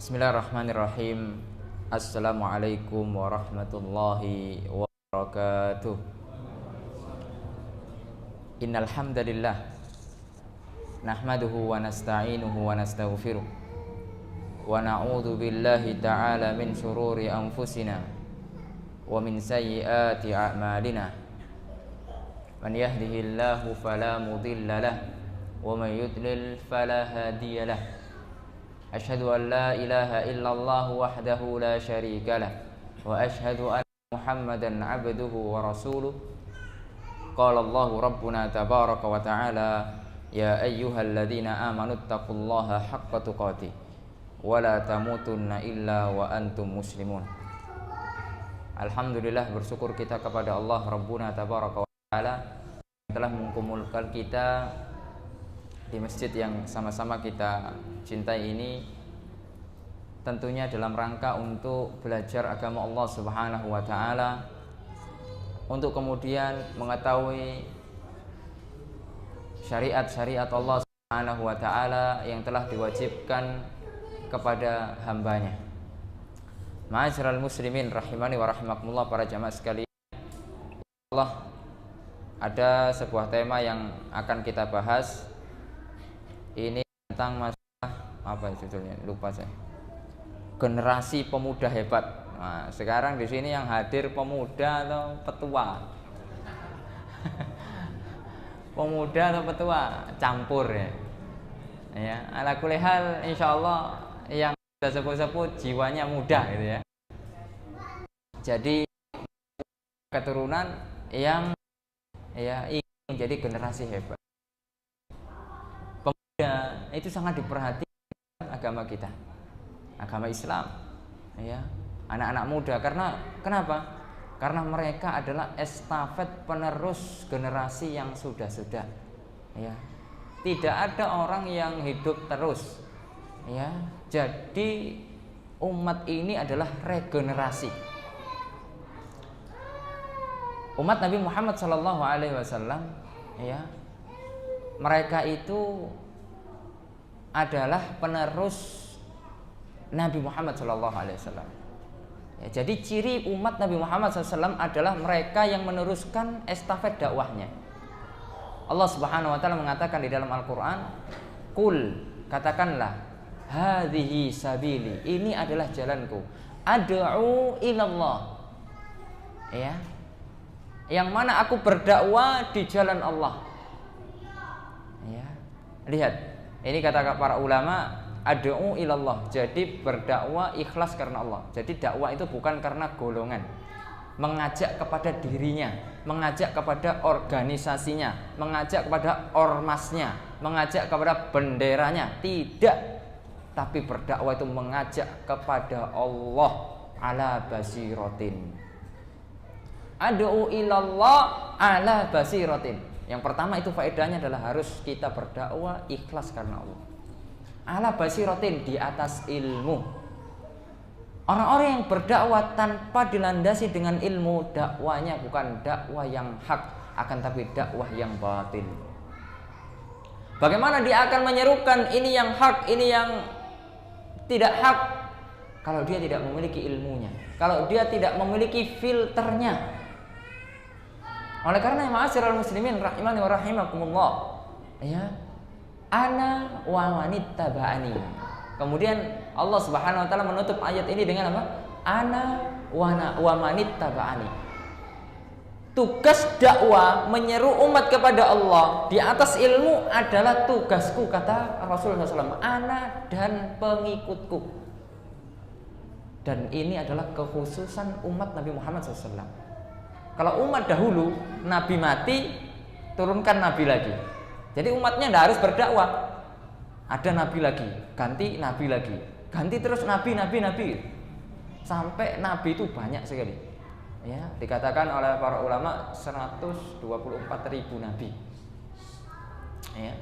Bismillahirrahmanirrahim. Assalamualaikum warahmatullahi wabarakatuh. Innal hamdalillah nahmaduhu wa nasta'inuhu wa nastaghfiruh wa na'udzu billahi ta'ala min shururi anfusina wa min sayyiati a'malina. Man yahdihillahu fala mudilla lahu wa man yudlil fala hadiya lahu. Asyhadu an la ilaha illallah wahdahu la syarika lah wa asyhadu anna Muhammadan abduhu wa rasuluh. Qala Allahu rabbuna tabaraka wa ta'ala, ya ayyuhalladzina amanu taqullaha haqqa tuqatih wa la tamutunna illa wa antum muslimun. Alhamdulillah, bersyukur kita kepada Allah rabbuna tabaraka wa ta'ala yang telah mengumpulkan kita di masjid yang sama-sama kita cintai ini, tentunya dalam rangka untuk belajar agama Allah Subhanahu wa ta'ala, untuk kemudian mengetahui syariat-syariat Allah Subhanahu wa ta'ala yang telah diwajibkan kepada hambanya. Ma'asyiral muslimin rahimani wa rahimakumullah, para jamaah sekalian. Allah, ada sebuah tema yang akan kita bahas. Ini tentang masalah apa judulnya? Lupa saya. Generasi pemuda hebat. Nah, sekarang di sini yang hadir pemuda atau petua? Pemuda atau petua? Campur ya. Ya, ala kulli hal insyaallah yang sudah sepuh-sepuh jiwanya muda gitu ya. Jadi keturunan yang ingin menjadi generasi hebat. Itu sangat diperhatikan agama kita, agama Islam ya, anak-anak muda. Karena kenapa? Karena mereka adalah estafet penerus generasi yang sudah ya. Tidak ada orang yang hidup terus ya. Jadi umat ini adalah regenerasi. Umat Nabi Muhammad SAW ya, mereka itu adalah penerus Nabi Muhammad SAW. Ya, jadi ciri umat Nabi Muhammad SAW adalah mereka yang meneruskan estafet dakwahnya. Allah Subhanahu wa ta'ala mengatakan di dalam Al-Quran, Qul, katakanlah, hadhihi sabili, ini adalah jalanku, ad'u ilallah ya, yang mana aku berdakwah di jalan Allah ya. Lihat, ini kata para ulama, ad'u ilallah, jadi berdakwah ikhlas karena Allah. Jadi dakwah itu bukan karena golongan, mengajak kepada dirinya, mengajak kepada organisasinya, mengajak kepada ormasnya, mengajak kepada benderanya, tidak. Tapi berdakwah itu mengajak kepada Allah ala basiratin. Ad'u ilallah ala basiratin. Yang pertama itu faedahnya adalah harus kita berdakwah ikhlas karena Allah. Ala basiratin, di atas ilmu. Orang-orang yang berdakwah tanpa dilandasi dengan ilmu, dakwanya bukan dakwah yang hak, akan tapi dakwah yang batil. Bagaimana dia akan menyerukan ini yang hak, ini yang tidak hak, kalau dia tidak memiliki ilmunya, kalau dia tidak memiliki filternya? Oleh karena ma'asyiral muslimin rahimani wa rahimakumullah ya, ana wa manittaba'ani. Kemudian Allah Subhanahu wa taala menutup ayat ini dengan apa? Ana wa manittaba'ani. Tugas dakwah menyeru umat kepada Allah di atas ilmu adalah tugasku, kata Rasulullah SAW, ana dan pengikutku. Dan ini adalah kekhususan umat Nabi Muhammad SAW. Kalau umat dahulu, Nabi mati, turunkan Nabi lagi. Jadi umatnya tidak harus berdakwah. Ada Nabi lagi, ganti Nabi lagi, ganti terus Nabi. Sampai Nabi itu banyak sekali. Ya, dikatakan oleh para ulama 124.000 Nabi. Ya,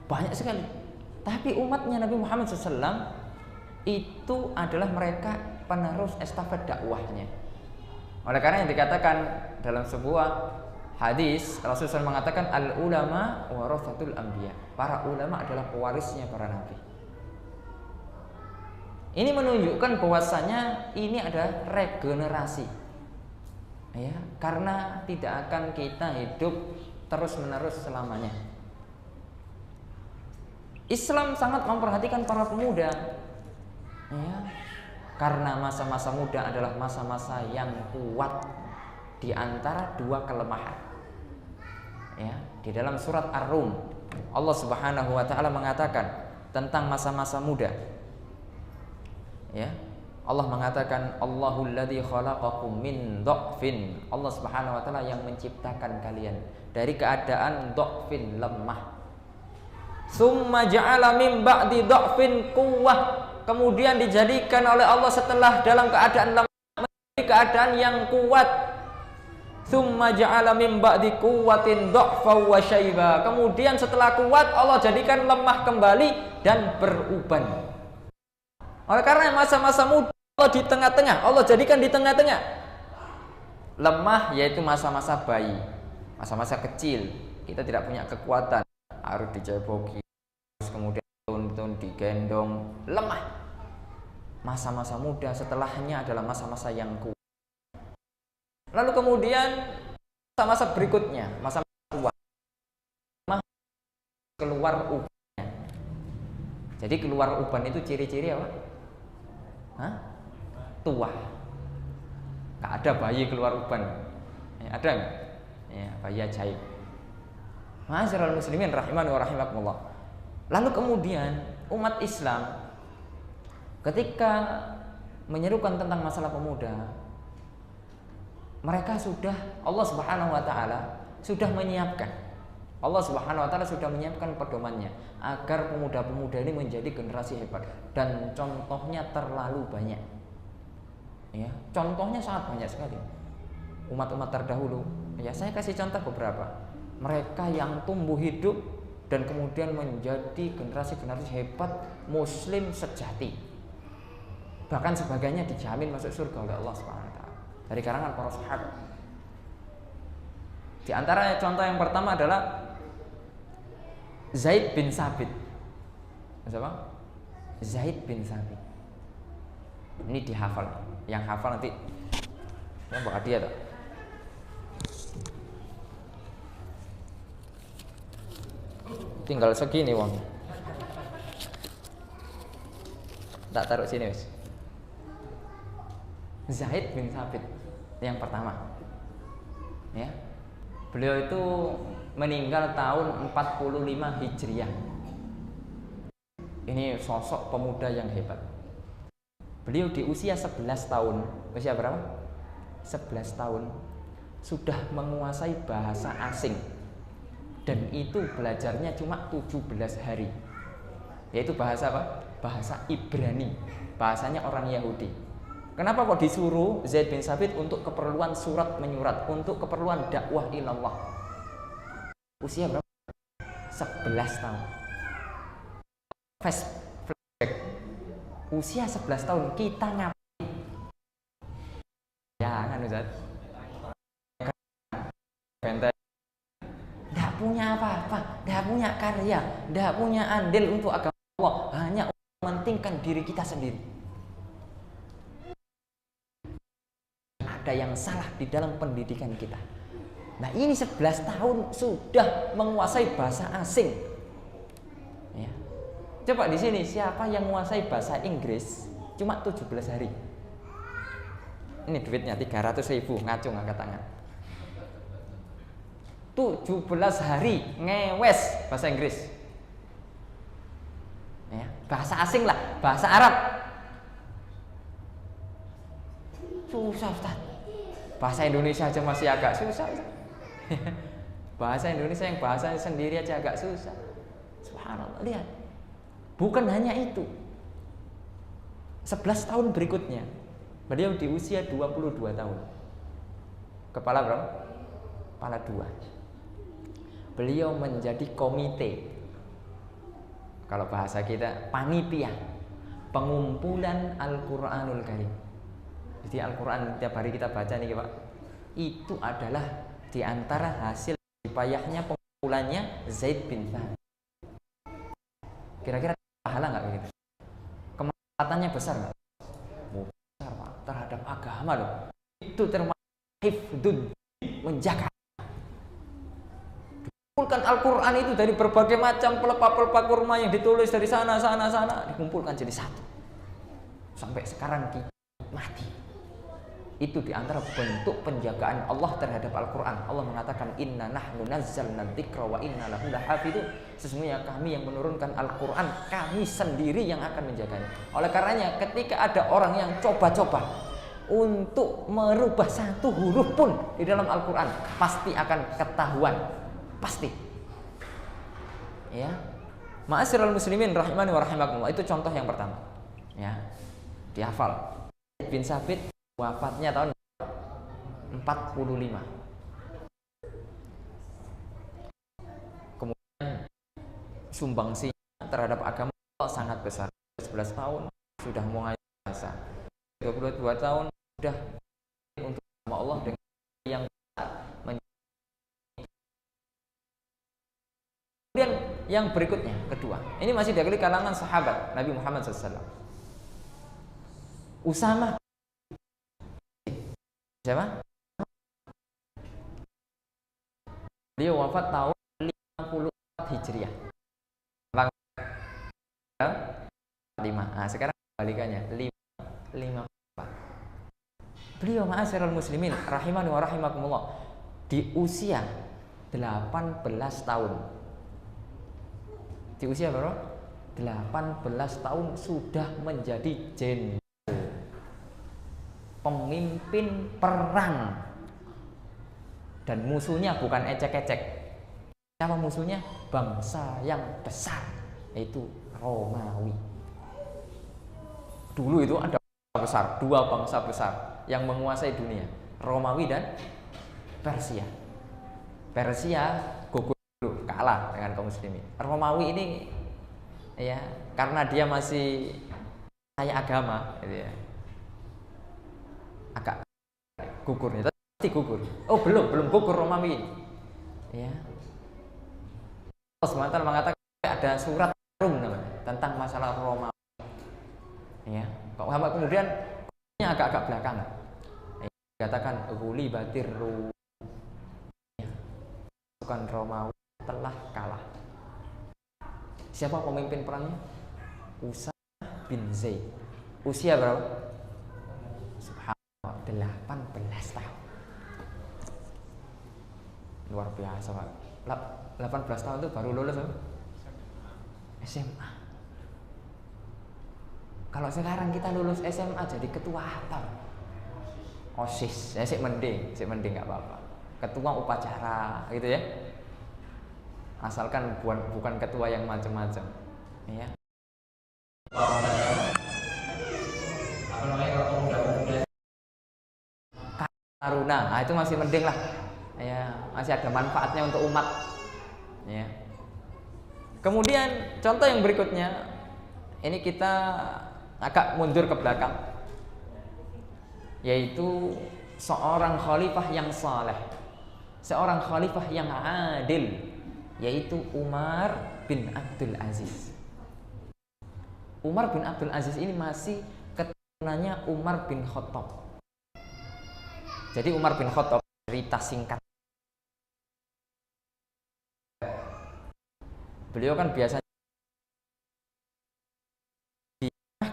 banyak sekali. Tapi umatnya Nabi Muhammad SAW itu adalah mereka penerus estafet dakwahnya. Oleh karena yang dikatakan dalam sebuah hadis, Rasulullah mengatakan al ulama warathatul anbiya. Para ulama adalah pewarisnya para nabi. Ini menunjukkan bahwasanya ini ada regenerasi, ya, karena tidak akan kita hidup terus-menerus selamanya. Islam sangat memperhatikan para pemuda, ya, karena masa-masa muda adalah masa-masa yang kuat di antara dua kelemahan. Ya, di dalam surat Ar-Rum Allah Subhanahu wa taala mengatakan tentang masa-masa muda. Ya, Allah mengatakan Allahul ladzi khalaqakum min dha'fin. Allah Subhanahu wa taala yang menciptakan kalian dari keadaan dha'fin, lemah. Summa ja'ala min ba'di dha'fin quwwah. Kemudian dijadikan oleh Allah setelah dalam keadaan lemah menjadi keadaan yang kuat. Summa ja'ala min ba'di quwwatin dha'fa wa syaiba. Kemudian setelah kuat Allah jadikan lemah kembali dan beruban. Oleh karena masa-masa muda Allah di tengah-tengah, Allah jadikan di tengah-tengah. Lemah yaitu masa-masa bayi, masa-masa kecil, kita tidak punya kekuatan, harus diceboki, kemudian tuntun, digendong, lemah. Masa-masa muda setelahnya adalah masa-masa yang kuat. Lalu kemudian masa-masa berikutnya, masa-masa tua, keluar ubannya. Jadi keluar uban itu ciri-ciri apa? Hah? Tua. Gak ada bayi keluar uban. Ada nggak? Ya, bayi ajaib. Ma'asyiral muslimin rahimani wa rahimakumullah. Lalu kemudian umat Islam ketika menyerukan tentang masalah pemuda, mereka sudah, Allah Subhanahu wa taala sudah menyiapkan. Allah Subhanahu wa taala sudah menyiapkan pedomannya agar pemuda-pemuda ini menjadi generasi hebat, dan contohnya terlalu banyak. Ya, contohnya sangat banyak sekali. Umat-umat terdahulu, ya saya kasih contoh beberapa. Mereka yang tumbuh hidup dan kemudian menjadi generasi-generasi hebat muslim sejati. Bahkan sebagainya dijamin masuk surga oleh Allah Subhanahu wa taala dari karangan para sahabat. Di antara contoh yang pertama adalah Zaid bin Sabit. Siapa? Zaid bin Sabit. Ini dihafal. Yang hafal nanti yang bawa hadiah tak? Tinggal segini wong. Tak taruh sini wis. Zaid bin Sabit yang pertama. Ya. Beliau itu meninggal tahun 45 Hijriah. Ini sosok pemuda yang hebat. Beliau di usia 11 tahun. Usia berapa? 11 tahun sudah menguasai bahasa asing. Dan itu belajarnya cuma 17 hari. Yaitu bahasa apa? Bahasa Ibrani. Bahasanya orang Yahudi. Kenapa kok disuruh Zaid bin Sabit untuk keperluan surat menyurat, untuk keperluan dakwah ilallah? Usia berapa? 11 tahun. Flashback. Usia 11 tahun kita ngapain? Jangan Ustaz. Benteng. Tidak punya apa-apa, tidak punya karya, tidak punya andil untuk agama Allah, hanya mementingkan diri kita sendiri. Ada yang salah di dalam pendidikan kita. Nah ini 11 tahun sudah menguasai bahasa asing. Ya. Coba di sini siapa yang menguasai bahasa Inggris cuma 17 hari? Ini duitnya 300.000, ngacung angkat tangan. 17 hari ngewes bahasa Inggris. Ya, bahasa asing lah, bahasa Arab. Susah Ustaz. Bahasa Indonesia aja masih agak susah. Bahasa Indonesia yang bahasa sendiri aja agak susah. Subhanallah, lihat. Bukan hanya itu. 11 tahun berikutnya, beliau di usia 22 tahun. Kepala berapa? Kepala 2. Beliau menjadi komite. Kalau bahasa kita, panitia pengumpulan Al-Qur'anul Karim. Jadi Al-Quran tiap hari kita baca nih Pak, itu adalah diantara hasil payahnya pengumpulannya Zaid bin Thabit. Kira-kira pahala nggak begitu? Kemana Katanya besar nggak? Besar Pak, terhadap agama loh. Itu termasuk hifdzud, menjaga. Dikumpulkan Al-Quran itu dari berbagai macam pelepah-pelepah kurma yang ditulis dari sana, dikumpulkan jadi satu. Sampai sekarang kita mati. Itu diantara bentuk penjagaan Allah terhadap Al-Quran. Allah mengatakan inna nahnu nazzalna dzikra wa inna lahu lahafidun. Sesungguhnya kami yang menurunkan Al-Quran, kami sendiri yang akan menjaganya. Oleh karenanya ketika ada orang yang coba-coba untuk merubah satu huruf pun di dalam Al-Quran, pasti akan ketahuan, pasti. Ya, ma'asyiral muslimin rahimani wa rahimakumullah, itu contoh yang pertama. Ya, dihafal. Bin Sabit wafatnya tahun 45. Kemudian sumbangsi terhadap agama sangat besar. 11 tahun sudah mulai puasa. 22 tahun sudah untuk nama Allah dengan yang kemudian yang berikutnya, kedua, ini masih dari kalangan sahabat Nabi Muhammad SAW. Usamah. Siapa? Beliau wafat tahun 54 Hijriah. 5. Nah, sekarang kebalikannya 54. Beliau ma'asyiral muslimin rahimani wa rahimakumullah di usia 18 tahun. Di usia berapa? 18 tahun sudah menjadi jenderal, pemimpin perang, dan musuhnya bukan ecek-ecek. Siapa musuhnya? Bangsa yang besar, yaitu Romawi. Dulu itu ada besar, dua bangsa besar yang menguasai dunia, Romawi dan Persia. Persia gugur dulu, kalah dengan kaum muslimin. Romawi ini ya karena dia masih kaya agama, gitu ya, agak gugurnya, tapi gugur. Oh belum gugur Romawi ini. Ya. Allah SWT mengatakan ada surat Rum namanya tentang masalah Romawi. Ya. Kemudian agak-agak belakangan. Dikatakan Huli Batir Rum. Ya. Pasukan Romawi telah kalah. Siapa pemimpin perangnya? Usamah bin Zaid. Usia berapa? 18 tahun. Luar biasa Pak. 18 tahun itu baru lulus apa? SMA. Kalau sekarang kita lulus SMA jadi ketua apa? OSIS. Ya sih mending nggak apa-apa. Ketua upacara gitu ya. Asalkan bukan ketua yang macam-macam. Ya. Karuna, nah itu masih mending lah, ya masih ada manfaatnya untuk umat. Ya. Kemudian contoh yang berikutnya, ini kita agak mundur ke belakang, yaitu seorang khalifah yang saleh, seorang khalifah yang adil, yaitu Umar bin Abdul Aziz. Umar bin Abdul Aziz ini masih keturunannya Umar bin Khattab. Jadi Umar bin Khattab, cerita singkat. Beliau kan biasanya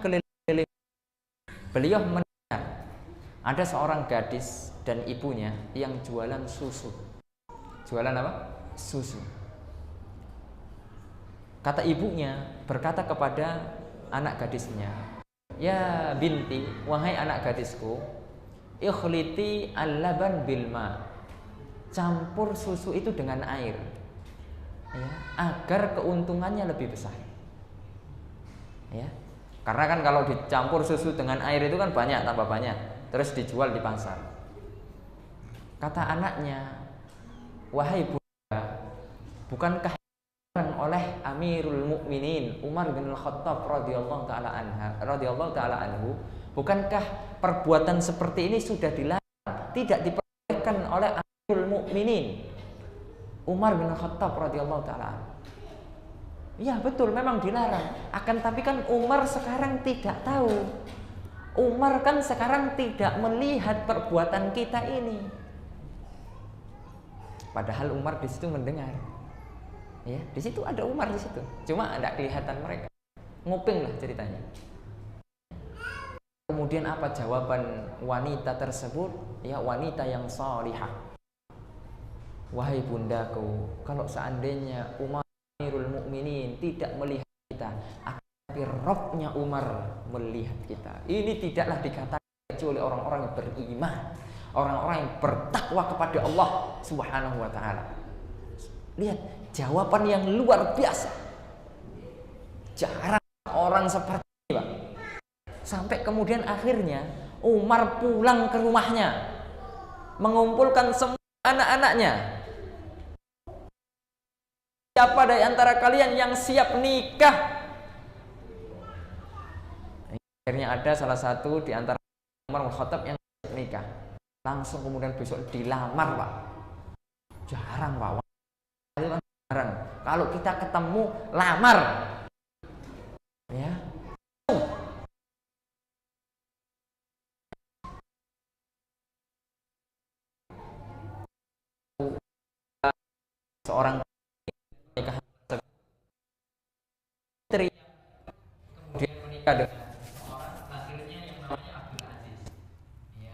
keliling. Beliau mendengar ada seorang gadis dan ibunya yang jualan susu. Jualan apa? Susu. Kata ibunya berkata kepada anak gadisnya, "Ya binti, wahai anak gadisku, ikhliti al-laban bil ma." Campur susu itu dengan air. Ya, agar keuntungannya lebih besar. Ya. Karena kan kalau dicampur susu dengan air itu kan banyak, tambah banyak, terus dijual di pasar. Kata anaknya, "Wahai bunda, bukankah oleh Amirul Mukminin Umar bin Khattab radhiyallahu taala anhu, bukankah perbuatan seperti ini sudah dilarang, tidak diperbolehkan oleh Amirul Mukminin Umar bin Khattab radhiyallahu taala anhu?" Iya betul, memang dilarang. Akan tapi kan Umar sekarang tidak tahu. Umar kan sekarang tidak melihat perbuatan kita ini. Padahal Umar di situ mendengar. Ya, di situ ada Umar di situ. Cuma tidak kelihatan mereka. Nguping lah ceritanya. Kemudian apa jawaban wanita tersebut? Ya, wanita yang salihah. Wahai bundaku, kalau seandainya Umar Amirul Mukminin tidak melihat kita, tapi Robnya Umar melihat kita. Ini tidaklah dikatakan kecuali orang-orang yang beriman, orang-orang yang bertakwa kepada Allah Subhanahu wa taala. Lihat, jawaban yang luar biasa. Jarang orang seperti ini, Pak. Sampai kemudian akhirnya Umar pulang ke rumahnya, mengumpulkan semua anak-anaknya. Siapa dari antara kalian yang siap nikah? Akhirnya ada salah satu di antara Umar bin Khattab yang siap nikah. Langsung kemudian besok dilamar, Pak. Jarang, Pak. Jarang. Kalau kita ketemu lamar, ya. Seorang nikah istri kemudian menikah dengan seorang akhirnya yang namanya Abdul Aziz. Ya.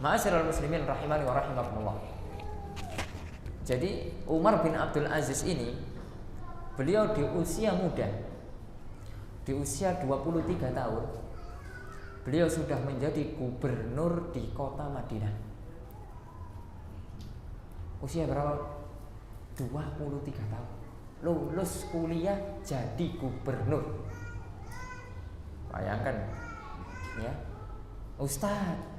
Ma'asyiral muslimin rahimani wa rahimakumullah. Jadi Umar bin Abdul Aziz ini, beliau di usia muda, di usia 23 tahun, beliau sudah menjadi gubernur di kota Madinah. Usia berapa? 23 tahun. Lulus kuliah jadi gubernur. Bayangkan, ya, Ustadz.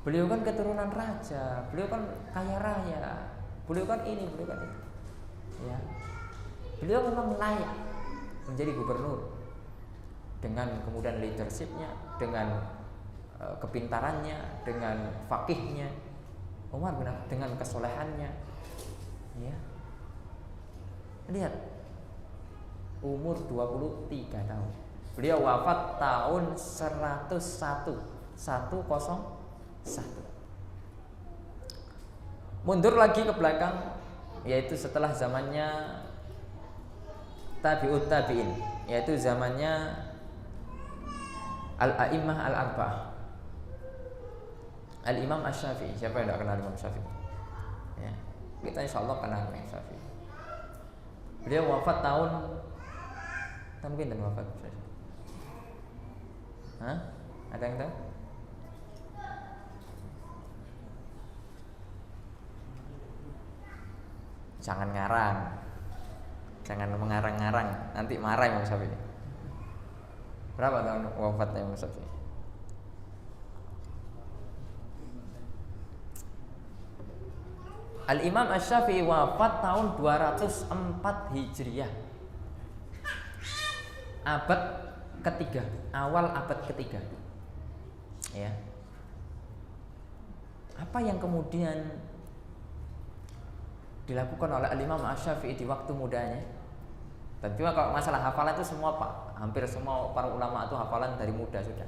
Beliau kan keturunan raja, beliau kan kaya raya, beliau kan ini, beliau kan itu. Ya. Beliau memang layak menjadi gubernur dengan kemudian leadershipnya, dengan kepintarannya, dengan fakihnya. Umar benar dengan kesolehannya. Ya. Lihat, umur 23 tahun. Beliau wafat tahun 101. Mundur lagi ke belakang, yaitu setelah zamannya tabi'ut tabi'in, yaitu zamannya al-a'immah al-arba'ah, al-imam Asy-Syafi'i. Siapa yang tidak kenal Imam Syafi'i? Ya, kita insya Allah kenal Imam Syafi'i. Beliau wafat tahun, mungkin dan wafat. Hah? Ada yang tahu? Jangan ngarang, jangan mengarang-ngarang, nanti marah Imam Syafi'i. Berapa tahun wafatnya Imam Syafi'i? Al-Imam Asy-Syafi'i wafat tahun 204 Hijriah, abad ketiga, awal abad ketiga. Ya. Apa yang kemudian dilakukan oleh Al-Imam Asy-Syafi'i di waktu mudanya? Dan juga kalau masalah hafalan itu semua, Pak, hampir semua para ulama itu hafalan dari muda sudah.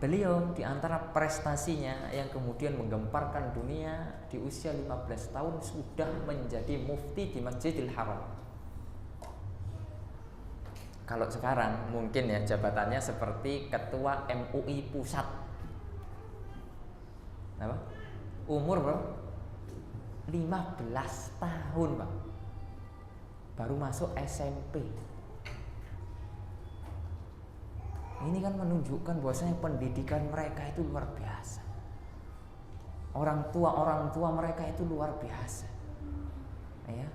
Beliau di antara prestasinya yang kemudian menggemparkan dunia, di usia 15 tahun sudah menjadi mufti di Masjidil Haram. Kalau sekarang mungkin ya jabatannya seperti ketua MUI pusat. Apa? Umur berapa? 15 tahun, Pak. Baru masuk SMP. Ini kan menunjukkan bahwasanya pendidikan mereka itu luar biasa. Orang tua mereka itu luar biasa. Ya.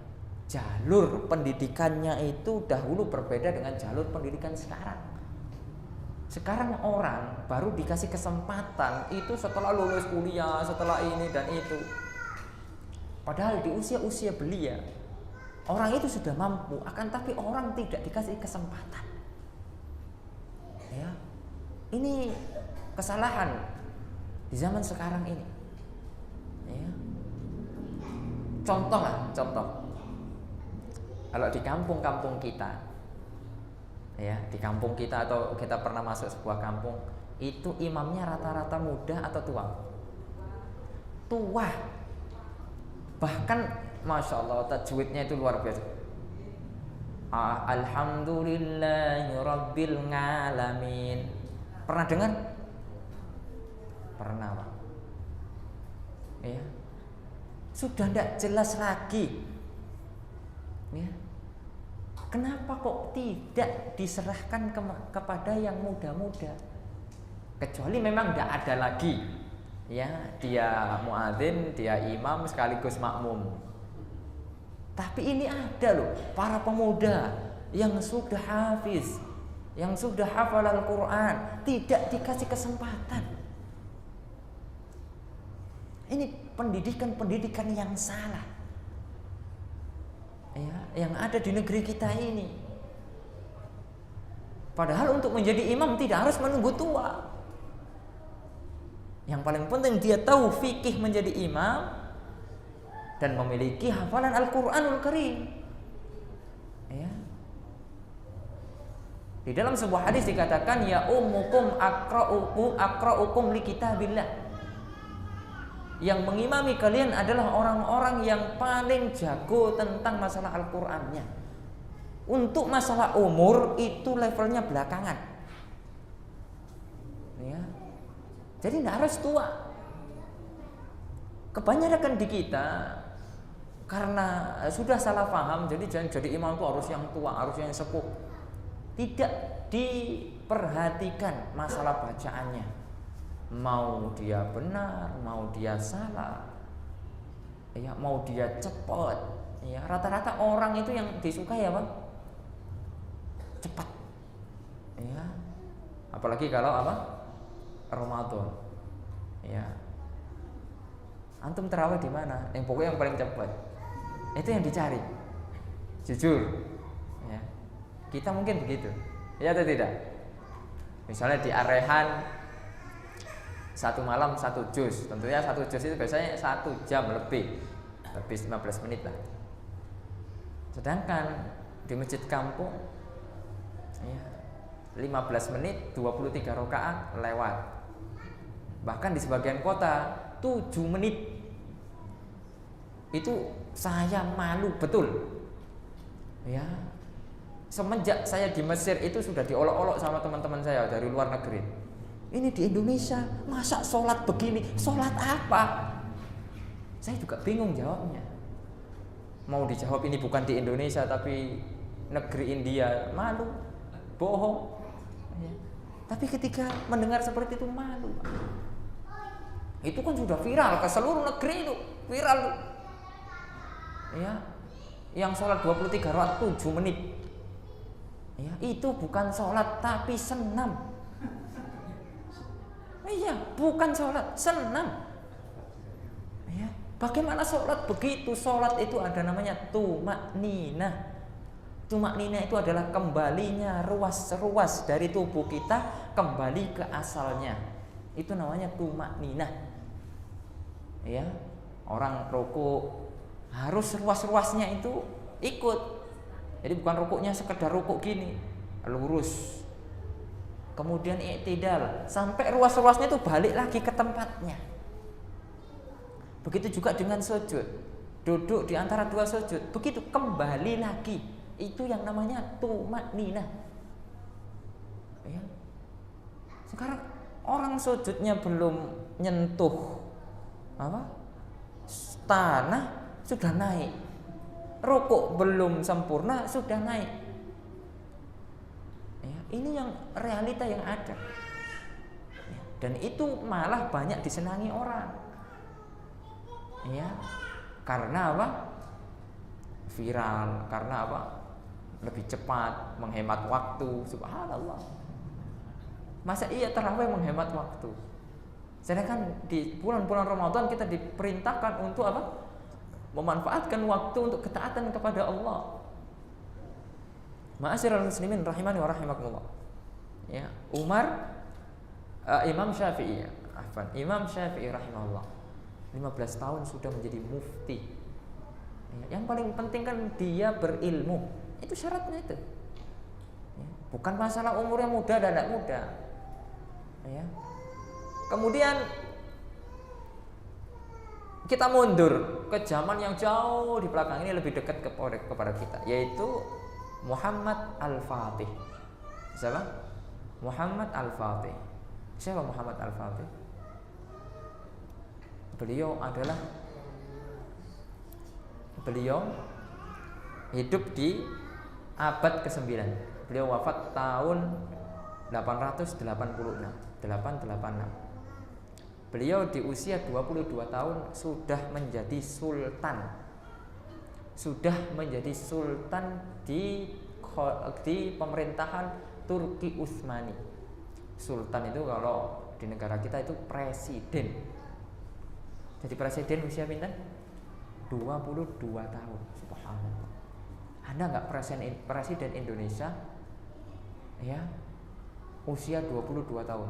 Jalur pendidikannya itu dahulu berbeda dengan jalur pendidikan sekarang. Sekarang orang baru dikasih kesempatan itu setelah lulus kuliah, setelah ini dan itu. Padahal di usia-usia belia orang itu sudah mampu, akan tapi orang tidak dikasih kesempatan. Ya. Ini kesalahan di zaman sekarang ini. Ya. Contoh. Kalau di kampung-kampung kita, ya, di kampung kita atau kita pernah masuk sebuah kampung, itu imamnya rata-rata muda atau tua? Tua. Bahkan Masya Allah tajwidnya itu luar biasa. Alhamdulillahi Rabbil Alamin. Pernah dengar? Pernah, Pak. Ya. Sudah tidak jelas lagi. Ya. Kenapa kok tidak diserahkan kepada yang muda-muda? Kecuali memang tidak ada lagi, ya, dia muadzin, dia imam sekaligus makmum. Tapi ini ada loh, para pemuda yang sudah hafiz, yang sudah hafal Al-Quran, tidak dikasih kesempatan. Ini pendidikan yang salah. Ya, yang ada di negeri kita ini. Padahal untuk menjadi imam tidak harus menunggu tua. Yang paling penting dia tahu fikih menjadi imam dan memiliki hafalan Al-Quranul Karim. Ya. Di dalam sebuah hadis dikatakan ya ummukum aqra'ukum li kitabillah. Yang mengimami kalian adalah orang-orang yang paling jago tentang masalah Al-Qur'annya. Untuk masalah umur itu levelnya belakangan. Ya. Jadi tidak harus tua. Kebanyakan di kita karena sudah salah paham, jadi imam itu harus yang tua, harus yang sepuh. Tidak diperhatikan masalah bacaannya. Mau dia benar, mau dia salah, ya, mau dia cepat, ya, rata-rata orang itu yang disukai apa? Cepat, ya, apalagi kalau apa? Ramadan, ya, antum terawih di mana? Yang pokoknya yang paling cepat, itu yang dicari, jujur, ya, kita mungkin begitu, ya atau tidak? Misalnya di Arehan satu malam satu juz, tentunya satu juz itu biasanya 1 jam lebih 15 menit lah. Sedangkan di masjid kampung ya, 15 menit 23 rakaat lewat. Bahkan di sebagian kota 7 menit. Itu saya malu betul. Ya. Semenjak saya di Mesir itu sudah diolok-olok sama teman-teman saya dari luar negeri. Ini di Indonesia masa sholat begini, sholat apa? Saya juga bingung jawabnya. Mau dijawab ini bukan di Indonesia tapi negeri India, malu, bohong. Ya. Tapi ketika mendengar seperti itu malu. Itu kan sudah viral ke seluruh negeri itu, viral. Ya, yang sholat 23 rakaat 7 menit. Ya, itu bukan sholat tapi senam. Iya, bukan sholat, senam. Ya, bagaimana sholat begitu? Sholat itu ada namanya tumakninah. Tumakninah itu adalah kembalinya ruas-ruas dari tubuh kita kembali ke asalnya. Itu namanya tumakninah. Ya, orang rukuk harus ruas-ruasnya itu ikut. Jadi bukan rukuknya sekedar rukuk gini, lurus. Kemudian i'tidal sampai ruas-ruasnya itu balik lagi ke tempatnya. Begitu juga dengan sujud. Duduk di antara dua sujud, begitu kembali lagi. Itu yang namanya tumakninah. Ya. Sekarang orang sujudnya belum nyentuh apa? Tanah sudah naik. Rukuk belum sempurna sudah naik. Ini yang realita yang ada. Dan itu malah banyak disenangi orang. Ya. Karena apa? Viral, karena apa? Lebih cepat, menghemat waktu, subhanallah. Masa iya tarawih menghemat waktu? Sedangkan di bulan-bulan Ramadan kita diperintahkan untuk apa? Memanfaatkan waktu untuk ketaatan kepada Allah. Ma'asyiral muslimin rahimani wa rahimakumullah. Ya, Imam Syafi'i, Imam Syafi'i rahimahullah 15 tahun sudah menjadi mufti. Ya, yang paling penting kan dia berilmu. Itu syaratnya itu. Ya, bukan masalah umur yang muda dan tidak muda. Ya. Kemudian kita mundur ke zaman yang jauh di belakang, ini lebih dekat kepada kita, yaitu Muhammad Al-Fatih. Siapa? Muhammad Al-Fatih. Siapa Muhammad Al-Fatih? Beliau hidup di abad ke-9. Beliau wafat tahun 886. Beliau di usia 22 tahun sudah menjadi sultan. Sudah menjadi sultan di pemerintahan Turki Utsmani. Sultan itu kalau di negara kita itu presiden. Jadi presiden usia pinten? 22 tahun. Subhanallah. Anda enggak presiden Indonesia ya usia 22 tahun?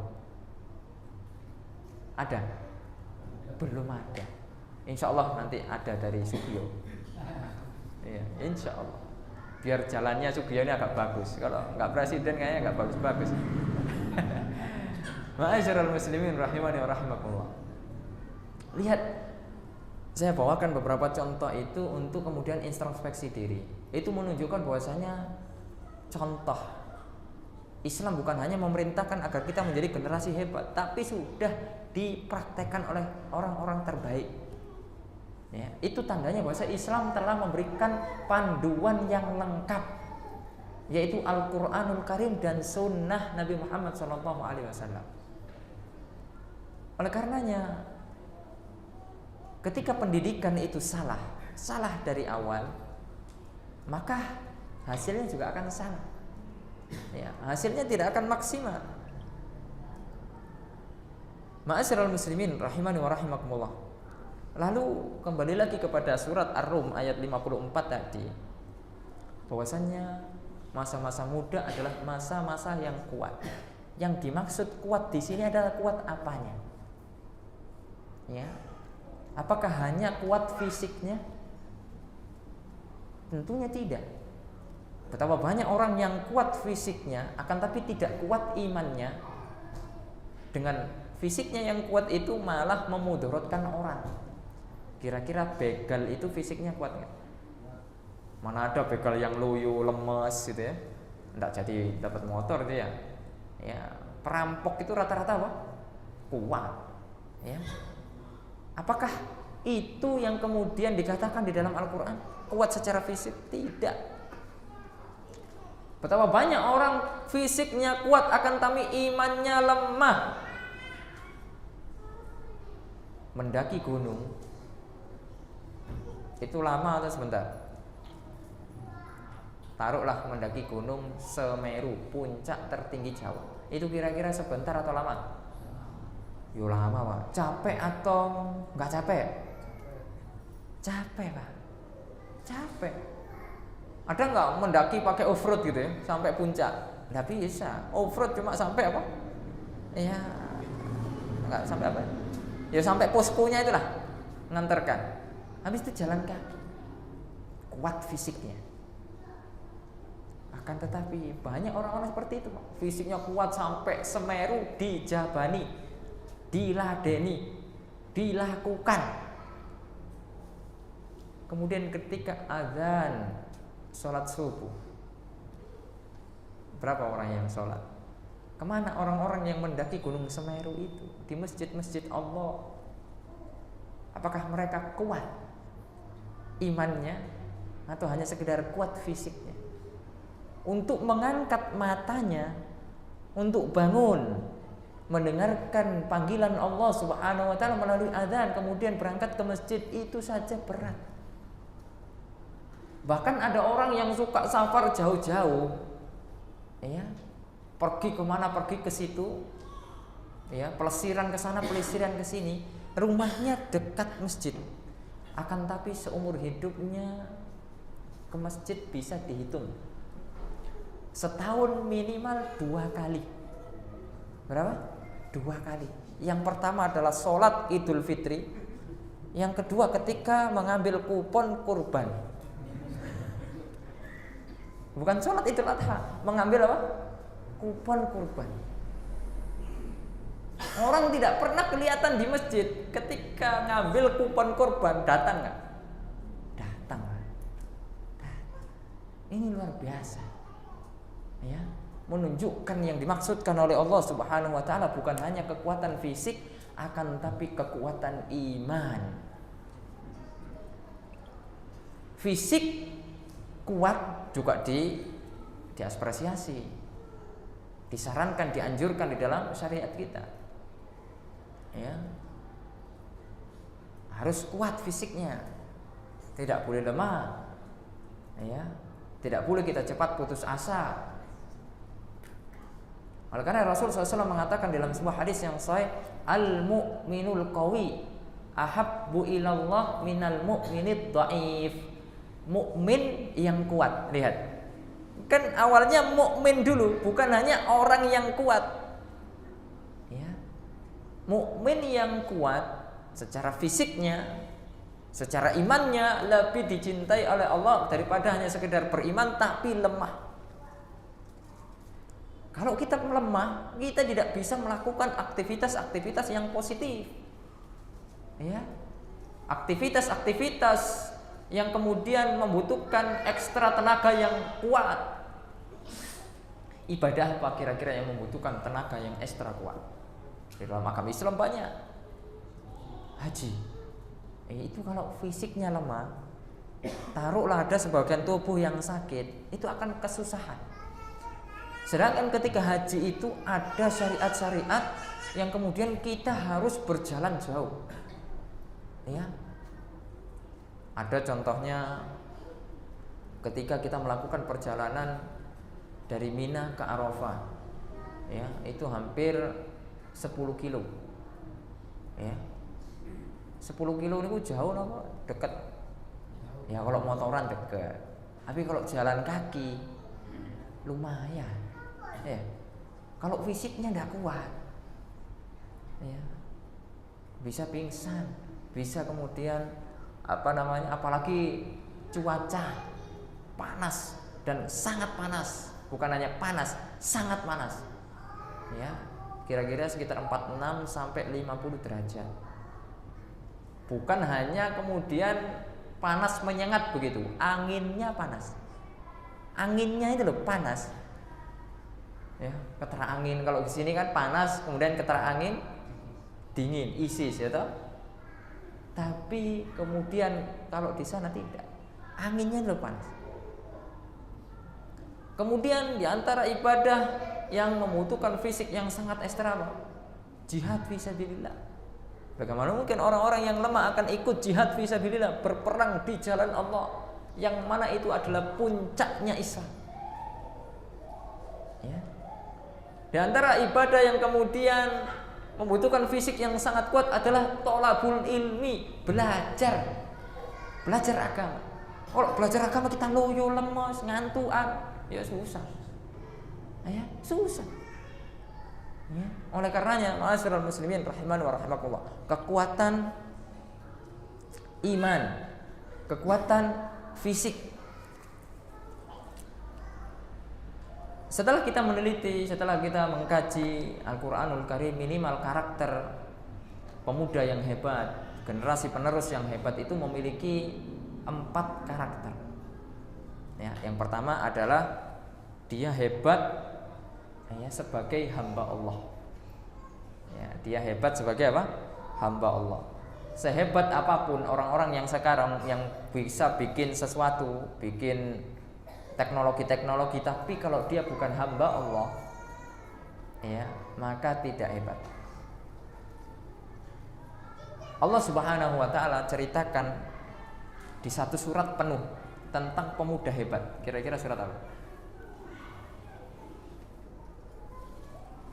Ada? Belum ada. Insya Allah nanti ada dari Sugio. Ya, insya Allah. Biar jalannya Sugio ini agak bagus. Kalau nggak presiden kayaknya nggak bagus-bagus. Ma'asyiral muslimin rahimani wa rahimakumullah. Lihat, saya bawakan beberapa contoh itu untuk kemudian introspeksi diri. Itu menunjukkan bahwasanya contoh Islam bukan hanya memerintahkan agar kita menjadi generasi hebat, tapi sudah dipraktekkan oleh orang-orang terbaik. Ya, itu tandanya bahwa Islam telah memberikan panduan yang lengkap, yaitu Al-Quranul Karim dan Sunnah Nabi Muhammad SAW. Oleh karenanya, ketika pendidikan itu salah dari awal, maka hasilnya juga akan salah. Ya, hasilnya tidak akan maksimal. Ma'asyiral muslimin rahimani wa rahimakumullah. Lalu kembali lagi kepada surat Ar-Rum ayat 54 tadi, bahwasannya masa-masa muda adalah masa-masa yang kuat. Yang dimaksud kuat di sini adalah kuat apanya? Ya. Apakah hanya kuat fisiknya? Tentunya tidak. Betapa banyak orang yang kuat fisiknya akan tapi tidak kuat imannya. Dengan fisiknya yang kuat itu malah memudaratkan orang. Kira-kira begal itu fisiknya kuat nggak? Mana ada begal yang loyo, lemes gitu ya, nggak jadi dapat motor itu ya. Ya, perampok itu rata-rata apa? Kuat. Ya. Apakah itu yang kemudian dikatakan di dalam Al-Quran kuat secara fisik? Tidak. Betapa banyak orang fisiknya kuat akan tapi imannya lemah. Mendaki gunung itu lama atau sebentar? Taruhlah mendaki gunung Semeru, puncak tertinggi Jawa. Itu kira-kira sebentar atau lama? Yo lama, Pak. Capek atau nggak capek? Capek, Pak. Capek. Ada nggak mendaki pakai off-road gitu ya sampai puncak? Nggak bisa. Off-road cuma sampai apa? Ya nggak sampai apa? Ya sampai poskonya itulah, nganterkan. Habis itu jalan kaki. Kuat fisiknya. Akan tetapi banyak orang-orang seperti itu, Pak. Fisiknya kuat sampai Semeru dijabani, diladeni, dilakukan. Kemudian ketika azan sholat subuh, berapa orang yang sholat? Kemana orang-orang yang mendaki gunung Semeru itu? Di masjid-masjid Allah. Apakah mereka kuat imannya atau hanya sekedar kuat fisiknya? Untuk mengangkat matanya, untuk bangun, mendengarkan panggilan Allah Subhanahu wa taala melalui azan, kemudian berangkat ke masjid, itu saja berat. Bahkan ada orang yang suka safar jauh-jauh, ya, pergi kemana, pergi ke situ, ya, pelesiran ke sana, pelesiran ke sini, rumahnya dekat masjid, akan tapi seumur hidupnya ke masjid bisa dihitung setahun minimal 2 kali. Berapa? 2 kali. Yang pertama adalah sholat Idul Fitri, yang kedua ketika mengambil kupon kurban. Bukan sholat Idul Adha, mengambil apa? Kupon kurban. Orang tidak pernah kelihatan di masjid, ketika ngambil kupon kurban datang nggak? Datang. Ini luar biasa, ya, menunjukkan yang dimaksudkan oleh Allah Subhanahu Wa Taala bukan hanya kekuatan fisik, akan tapi kekuatan iman. Fisik kuat juga diapresiasi, disarankan, dianjurkan di dalam syariat kita, ya, harus kuat fisiknya, tidak boleh lemah, ya, tidak boleh kita cepat putus asa. Oleh karena Rasul SAW mengatakan dalam sebuah hadis yang sahih, al-mu'minul qawi ahabbu ilallah minal mu'minid dhaif. Mukmin yang kuat, lihat, kan awalnya mukmin dulu, bukan hanya orang yang kuat, ya. Mukmin yang kuat secara fisiknya, secara imannya lebih dicintai oleh Allah daripada hanya sekedar beriman tapi lemah. Kalau kita lemah, kita tidak bisa melakukan aktivitas-aktivitas yang positif, ya, aktivitas-aktivitas yang kemudian membutuhkan ekstra tenaga yang kuat. Ibadah apa kira-kira yang membutuhkan tenaga yang ekstra kuat? Di dalam agama Islam banyak. Haji. Itu kalau fisiknya lemah, taruhlah ada sebagian tubuh yang sakit, itu akan kesusahan. Sedangkan ketika haji itu ada syariat-syariat yang kemudian kita harus berjalan jauh, ya. Ada contohnya ketika kita melakukan perjalanan dari Mina ke Arafah, ya, itu hampir 10 kilo, ya. 10 kilo itu jauh apa? Dekat. Ya kalau motoran dekat. Tapi kalau jalan kaki lumayan, ya. Kalau fisiknya tidak kuat, ya, bisa pingsan, bisa kemudian apalagi cuaca panas dan sangat panas, bukan hanya panas, sangat panas, ya, kira-kira sekitar 46 sampai 50 derajat. Bukan hanya kemudian panas menyengat begitu, anginnya panas, anginnya itu loh panas, ya, ketera angin. Kalau di sini kan panas, kemudian ketera angin dingin, ISIS, ya toh. Tapi kemudian kalau di sana tidak, anginnya lebih panas. Kemudian di antara ibadah yang membutuhkan fisik yang sangat ekstrem, jihad fisabilillah. Bagaimana mungkin orang-orang yang lemah akan ikut jihad fisabilillah, berperang di jalan Allah, yang mana itu adalah puncaknya Islam, ya. Di antara ibadah yang kemudian membutuhkan fisik yang sangat kuat adalah tolabul ilmi, belajar agama. Kalau belajar agama kita loyo, lemes, ngantuan, ya susah, ya susah, ya. Oleh karenanya, ma'asyiral muslimin rahiman wa rahimakumullah, kekuatan iman, kekuatan fisik. Setelah kita meneliti, setelah kita mengkaji Al-Quranul Karim, minimal karakter pemuda yang hebat, generasi penerus yang hebat itu memiliki 4 karakter, ya. Yang pertama adalah dia hebat, ya, sebagai hamba Allah, ya, dia hebat sebagai apa? Hamba Allah. Sehebat apapun orang-orang yang sekarang yang bisa bikin sesuatu, bikin teknologi-teknologi, tapi kalau dia bukan hamba Allah, ya, maka tidak hebat. Allah Subhanahu wa Ta'ala ceritakan di satu surat penuh tentang pemuda hebat. Kira-kira surat apa?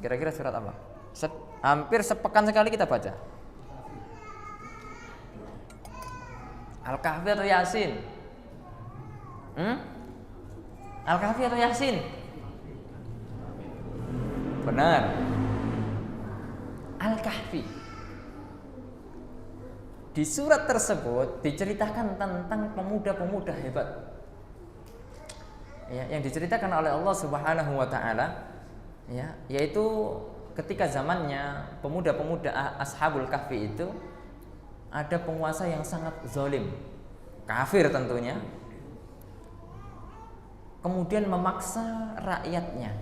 Kira-kira surat apa? Hampir sepekan sekali kita baca. Al-Kahfi atau Yasin? Al-Kahfi atau Yasin? Benar. Al-Kahfi. Di surat tersebut diceritakan tentang pemuda-pemuda hebat, ya, yang diceritakan oleh Allah Subhanahu wa taala, ya, yaitu ketika zamannya pemuda-pemuda Ashabul Kahfi itu ada penguasa yang sangat zalim, kafir tentunya, kemudian memaksa rakyatnya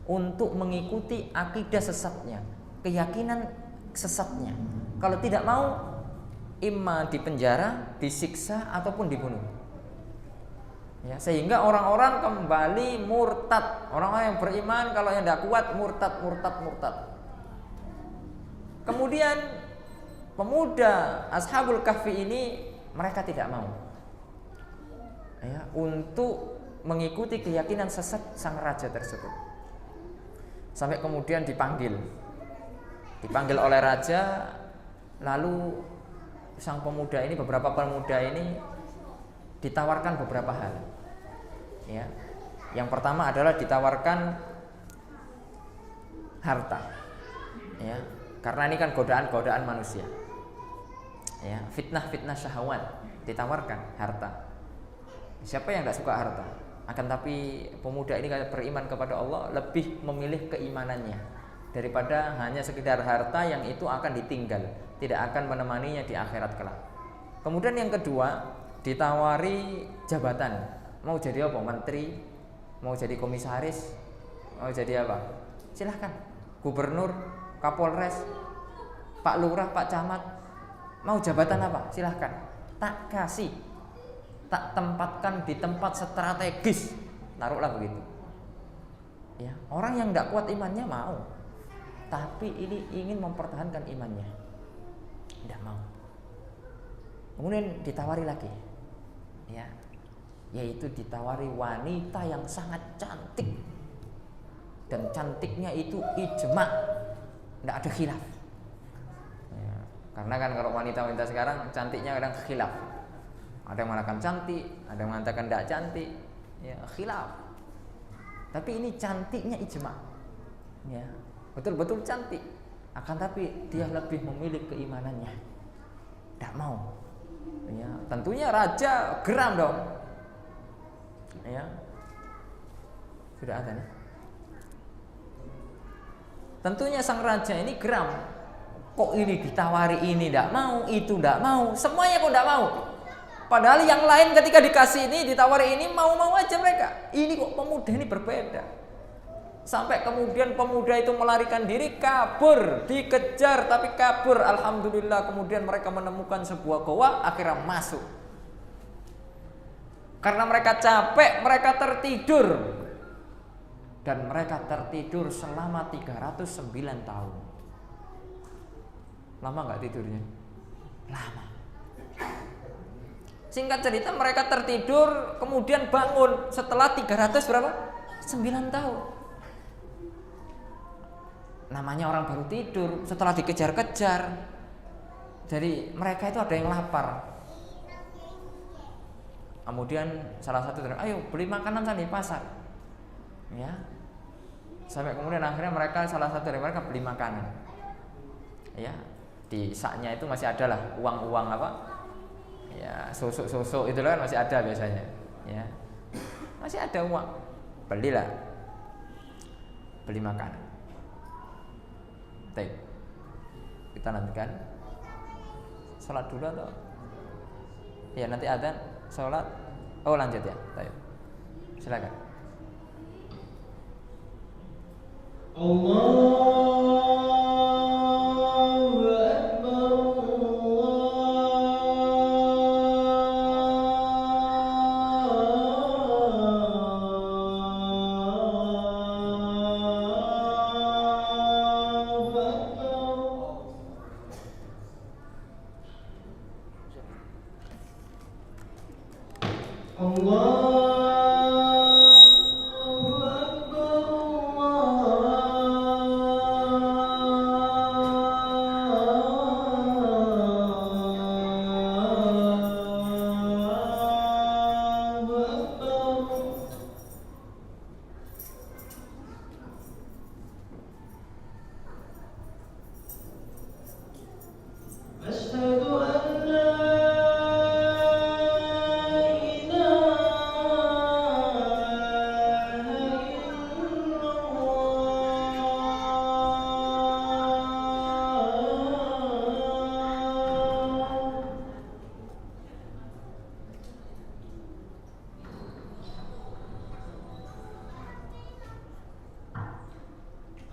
untuk mengikuti akidah sesatnya, keyakinan sesatnya. Kalau tidak mau, imma dipenjara, disiksa ataupun dibunuh. Ya, sehingga orang-orang kembali murtad. Orang-orang yang beriman kalau yang tidak kuat murtad. Kemudian pemuda Ashabul Kahfi ini mereka tidak mau, ya, untuk mengikuti keyakinan sesat sang raja tersebut. Sampai kemudian dipanggil oleh raja. Lalu sang pemuda ini, beberapa pemuda ini ditawarkan beberapa hal, ya. Yang pertama adalah ditawarkan harta, ya, karena ini kan godaan-godaan manusia, ya, fitnah syahwat, ditawarkan harta. Siapa yang tidak suka harta? Akan tapi pemuda ini kalau beriman kepada Allah lebih memilih keimanannya daripada hanya sekedar harta yang itu akan ditinggal, tidak akan menemaninya di akhirat kelak. Kemudian yang kedua, ditawari jabatan. Mau jadi apa? Menteri, mau jadi komisaris, mau jadi apa? Silahkan. Gubernur, Kapolres, Pak Lurah, Pak Camat. Mau jabatan apa? Silahkan. Tak kasih, tak tempatkan di tempat strategis. Taruhlah begitu. Ya, orang yang tidak kuat imannya mau, tapi ini ingin mempertahankan imannya, tidak mau. Kemudian ditawari lagi, ya, yaitu ditawari wanita yang sangat cantik, dan cantiknya itu ijma, tidak ada khilaf, ya, karena kan kalau wanita-wanita sekarang cantiknya kadang khilaf, ada yang mengatakan cantik, ada yang mengatakan tidak cantik, ya, khilaf. Tapi ini cantiknya ijma, ya, betul-betul cantik. Akan tapi dia lebih memilih keimanannya, tidak mau. Ya, tentunya raja geram dong. Ya, sudah ada nih. Tentunya sang raja ini geram. Kok ini ditawari ini tidak mau, itu tidak mau, semuanya kok tidak mau. Padahal yang lain ketika dikasih ini, ditawari ini, mau-mau aja mereka. Ini kok pemuda ini berbeda. Sampai kemudian pemuda itu melarikan diri, kabur, dikejar tapi kabur. Alhamdulillah kemudian mereka menemukan sebuah goa, akhirnya masuk. Karena mereka capek, mereka tertidur. Dan mereka tertidur selama 309 tahun. Lama gak tidurnya? Lama. Singkat cerita mereka tertidur, kemudian bangun setelah 300 berapa? 9 tahun. Namanya orang baru tidur setelah dikejar-kejar. Jadi mereka itu ada yang lapar. Kemudian salah satu bilang, ayo beli makanan sana di pasar, ya. Sampai kemudian akhirnya mereka, salah satu dari mereka beli makanan, ya. Di saknya itu masih ada lah uang-uang apa, ya, susuk-susuk itu kan masih ada biasanya, ya. Masih ada uang, belilah, beli makanan. Baik, kita nantikan sholat dulu atau ya nanti adzan sholat. Oh lanjut ya. Baik, silakan. Allahu Akbar. Allah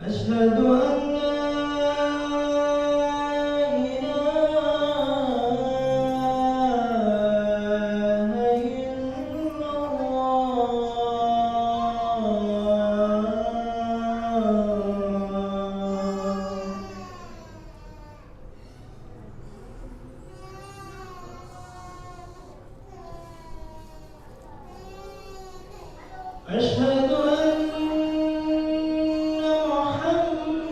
أشهد أن لا أشهد أن محمد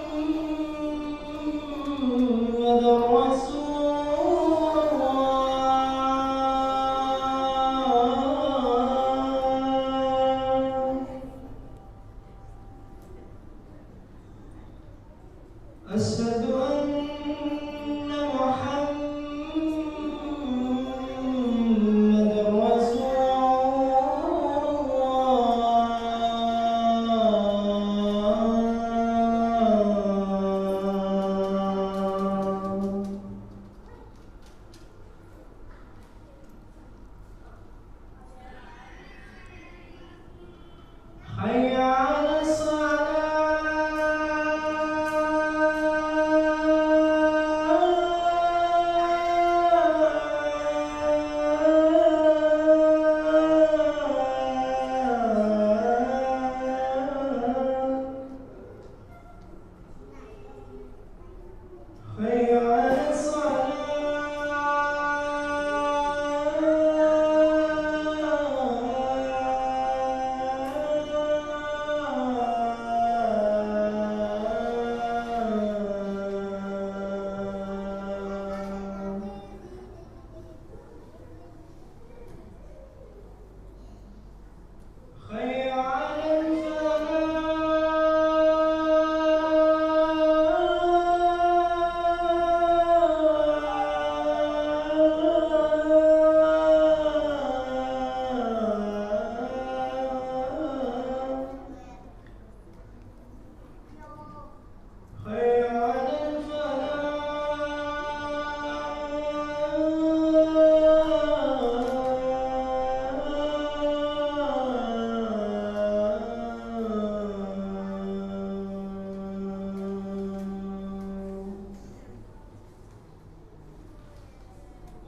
رسول الله أشهد أن محمد رسول الله حي على الصلاة حي على الصلاة حي على الفلاح حي على الفلاح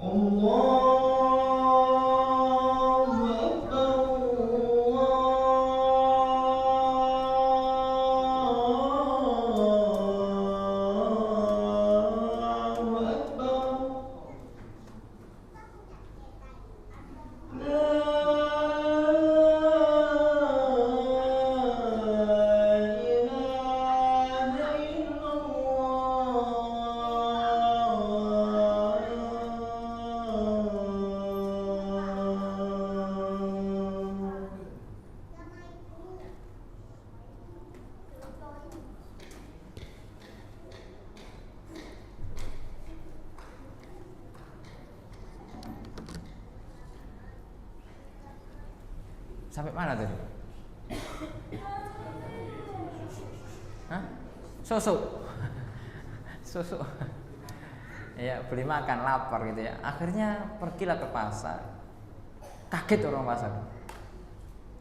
الله أكبر الله أكبر لا إله إلا الله Sampai mana tadi? Hah? Susu. Susu. Ya, beli makan lapar gitu ya. Akhirnya pergilah ke pasar. Kaget orang pasar.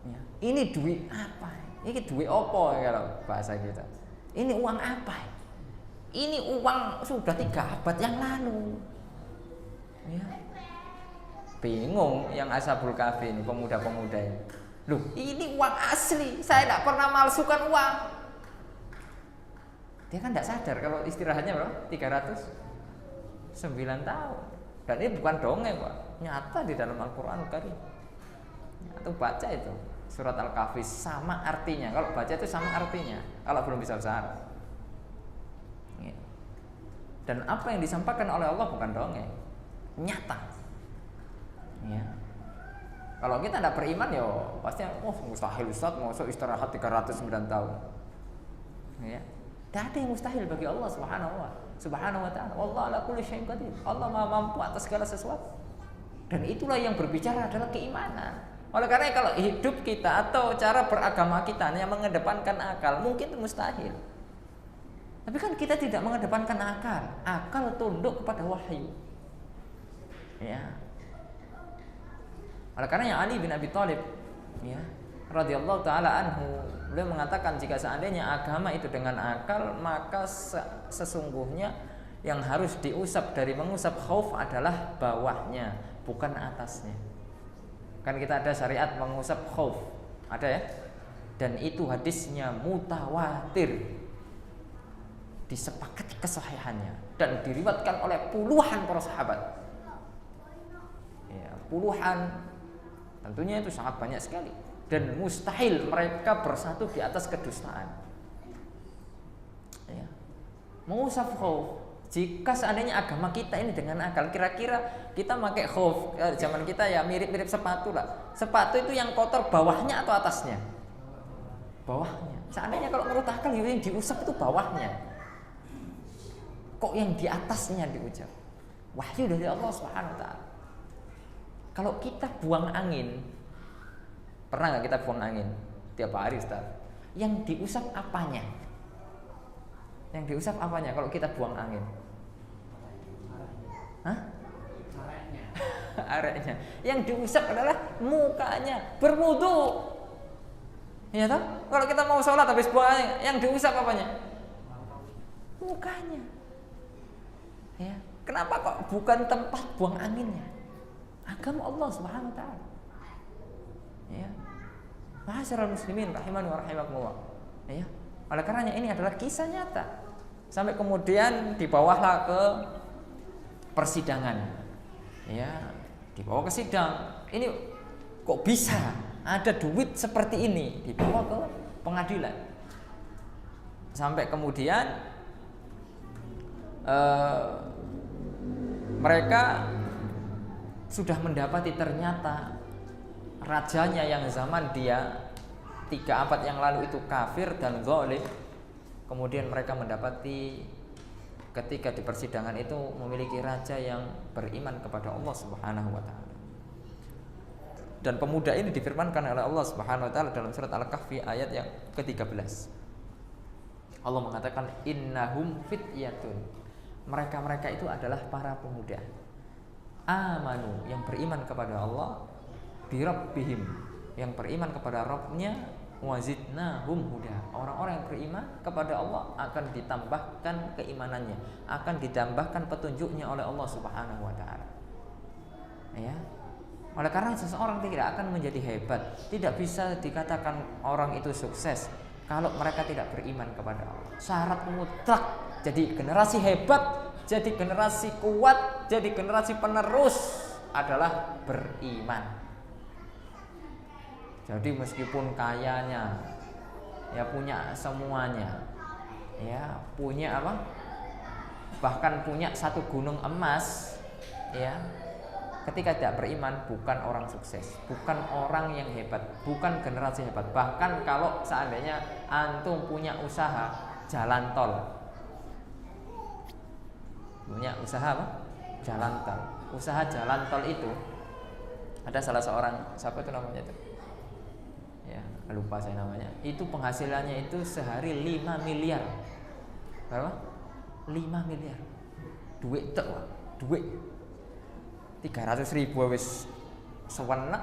Ya, ini duit apa? Ini duit opo kalau bahasa kita. Ini uang apa? Ini uang sudah 3 abad yang lalu. Ya. Bingung yang Ashabul Kahfi ini, pemuda-pemuda ini. Loh, ini uang asli. Saya tidak pernah malsukan uang. Dia kan tidak sadar kalau istirahatnya berapa? 309 tahun. Dan ini bukan dongeng, Pak. Nyata di dalam Al-Qur'an Karim. Atau baca itu surat Al-Kahfi sama artinya. Kalau baca itu sama artinya. Kalau belum bisa bahasa Arab. Dan apa yang disampaikan oleh Allah bukan dongeng, nyata. Ya. Kalau kita tidak beriman ya pasti mustahil Ustaz, masuk istirahat 309 tahun. Ya. Tidak ada yang mustahil bagi Allah Subhanahu wa ta'ala. Allah ala kulli syai'in qadir. Allah Maha mampu atas segala sesuatu. Dan itulah yang berbicara adalah keimanan. Oleh karena kalau hidup kita atau cara beragama kita yang mengedepankan akal, mungkin itu mustahil. Tapi kan kita tidak mengedepankan akal. Akal tunduk kepada wahyu. Ya. Oleh karena yang Ali bin Abi Thalib, ya, radhiyallahu taala anhu, beliau mengatakan jika seandainya agama itu dengan akal, maka sesungguhnya yang harus diusap dari mengusap khauf adalah bawahnya, bukan atasnya. Kan kita ada syariat mengusap khauf, ada ya? Dan itu hadisnya mutawatir, disepakati kesahihannya dan diriwayatkan oleh puluhan para sahabat. Ya, puluhan, tentunya itu sangat banyak sekali. Dan mustahil mereka bersatu di atas kedustaan. Ya. Mengusap khauf, jika seandainya agama kita ini dengan akal, kira-kira kita pakai khauf zaman kita ya mirip-mirip sepatu lah. Sepatu itu yang kotor bawahnya atau atasnya? Bawahnya. Seandainya kalau menurut akal yang diusap itu bawahnya. Kok yang di atasnya diucap? Wahyu dari Allah Subhanahu wa taala. Kalau kita buang angin, pernah nggak kita buang angin tiap hari, Ustaz? Yang diusap apanya? Yang diusap apanya kalau kita buang angin? Hah? Areknya. Yang diusap adalah mukanya. Berwudu. Ya toh? Kalau kita mau sholat habis buang angin, yang diusap apanya? Mukanya. Ya. Kenapa kok bukan tempat buang anginnya? Agama Allah Subhanahu wa taala. Ya. Ma'asyiral muslimin rahimani wa rahimakumullah. Ya. Oleh karenanya ini adalah kisah nyata. Sampai kemudian dibawahlah ke persidangan. Ya, dibawa ke sidang. Ini kok bisa ada duit seperti ini, dibawa ke pengadilan. Sampai kemudian mereka sudah mendapati ternyata rajanya yang zaman dia 3 abad yang lalu itu kafir dan zalim. Kemudian mereka mendapati ketika di persidangan itu memiliki raja yang beriman kepada Allah Subhanahu wa taala. Dan pemuda ini difirmankan oleh Allah Subhanahu wa taala dalam surat Al-Kahfi ayat yang ke-13. Allah mengatakan innahum fityatun. Mereka itu adalah para pemuda. Amanu, yang beriman kepada Allah, bi rabbihim, yang beriman kepada Rabbnya, wazidnahum huda. Orang-orang yang beriman kepada Allah akan ditambahkan keimanannya, akan ditambahkan petunjuknya oleh Allah Subhanahu wa taala. Ya. Oleh karena seseorang tidak akan menjadi hebat, tidak bisa dikatakan orang itu sukses kalau mereka tidak beriman kepada Allah. Syarat mutlak jadi generasi hebat, jadi generasi kuat, jadi generasi penerus adalah beriman. Jadi meskipun kayanya, ya punya semuanya, ya punya apa? Bahkan punya 1 gunung emas, ya. Ketika tidak beriman bukan orang sukses, bukan orang yang hebat, bukan generasi hebat. Bahkan kalau seandainya antum punya usaha jalan tol, punya usaha apa? Jalan tol. Usaha jalan tol itu ada salah seorang, siapa itu namanya itu? Ya, lupa saya namanya. Itu penghasilannya itu sehari 5 miliar. Berapa? 5 miliar. Duit tek, duit 300.000 wis sewenek.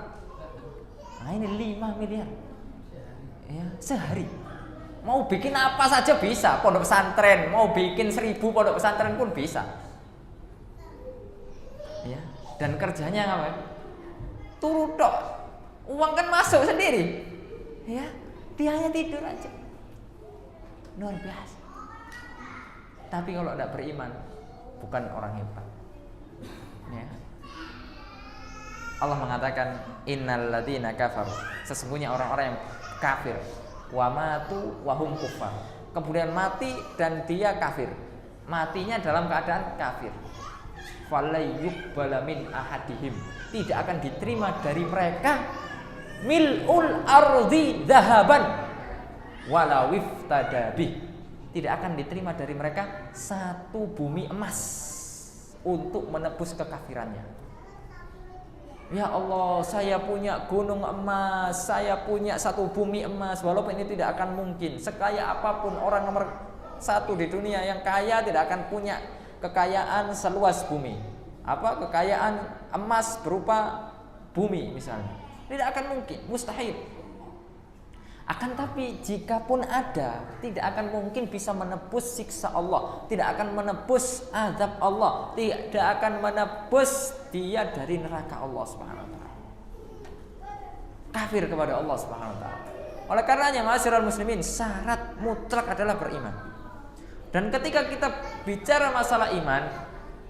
Nah ini 5 miliar. Ya, sehari. Mau bikin apa saja bisa, pondok pesantren, mau bikin 1000 pondok pesantren pun bisa. Ya, dan kerjanya apa? Turu tok. Uang kan masuk sendiri. Ya, dia hanya tidur aja. Luar biasa. Tapi kalau tidak beriman, bukan orang hebat. Ya. Allah mengatakan innal ladzina kafaru, sesungguhnya orang-orang yang kafir, wa matu wa hum kuffar, kemudian mati dan dia kafir, matinya dalam keadaan kafir, falayyuqbala min ahadihim, tidak akan diterima dari mereka mil'ul ardi dhahaban wala wiftadabih, tidak akan diterima dari mereka 1 bumi emas untuk menebus kekafirannya. Ya Allah, saya punya gunung emas, saya punya 1 bumi emas, walaupun ini tidak akan mungkin. Sekaya apapun orang nomor 1 di dunia yang kaya tidak akan punya kekayaan seluas bumi. Apa? Kekayaan emas berupa bumi misalnya. Tidak akan mungkin, mustahil. Akan tapi jika pun ada, tidak akan mungkin bisa menebus siksa Allah, tidak akan menebus azab Allah, tidak akan menebus dia dari neraka Allah Subhanahu wa taala. Kafir kepada Allah Subhanahu wa taala. Oleh karenanya ma'asyiral muslimin, syarat mutlak adalah beriman. Dan ketika kita bicara masalah iman,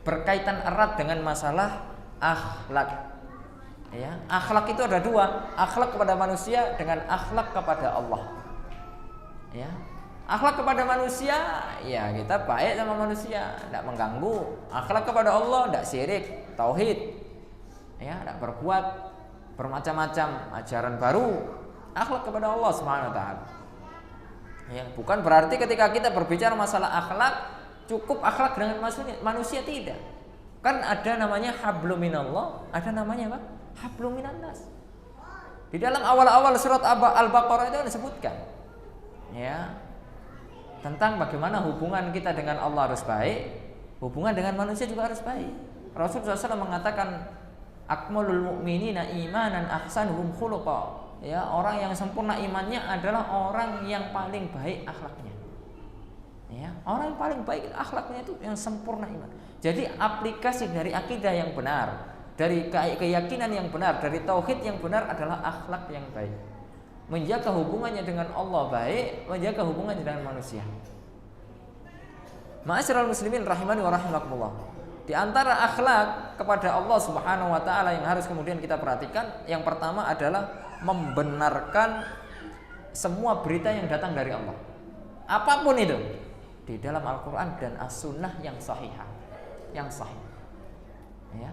berkaitan erat dengan masalah akhlak. Ya, akhlak itu ada dua, akhlak kepada manusia dengan akhlak kepada Allah. Ya, akhlak kepada manusia, ya kita baik sama manusia, tidak mengganggu. Akhlak kepada Allah, tidak syirik, tauhid, ya, tidak berbuat bermacam-macam ajaran baru. Akhlak kepada Allah Subhanahu wa taala. Ya, bukan berarti ketika kita berbicara masalah akhlak cukup akhlak dengan manusia, tidak. Kan ada namanya hablum minallah, ada namanya apa? Hablum minannas. Di dalam awal-awal surat Al-Baqarah itu disebutkan, ya, tentang bagaimana hubungan kita dengan Allah harus baik, hubungan dengan manusia juga harus baik. Rasulullah SAW mengatakan, akmalul mu'minina imanan ahsanuhum khuluqa. Ya, orang yang sempurna imannya adalah orang yang paling baik akhlaknya. Ya, orang yang paling baik akhlaknya itu yang sempurna iman. Jadi aplikasi dari akidah yang benar, dari keyakinan yang benar, dari tauhid yang benar adalah akhlak yang baik. Menjaga hubungannya dengan Allah baik, menjaga hubungannya dengan manusia. Ma'asyiral muslimin rahimani wa rahimakumullah. Di antara akhlak kepada Allah Subhanahu wa taala yang harus kemudian kita perhatikan, yang pertama adalah membenarkan semua berita yang datang dari Allah. Apapun itu, di dalam Al-Qur'an dan As-Sunnah yang sahihah, yang sahih. Ya.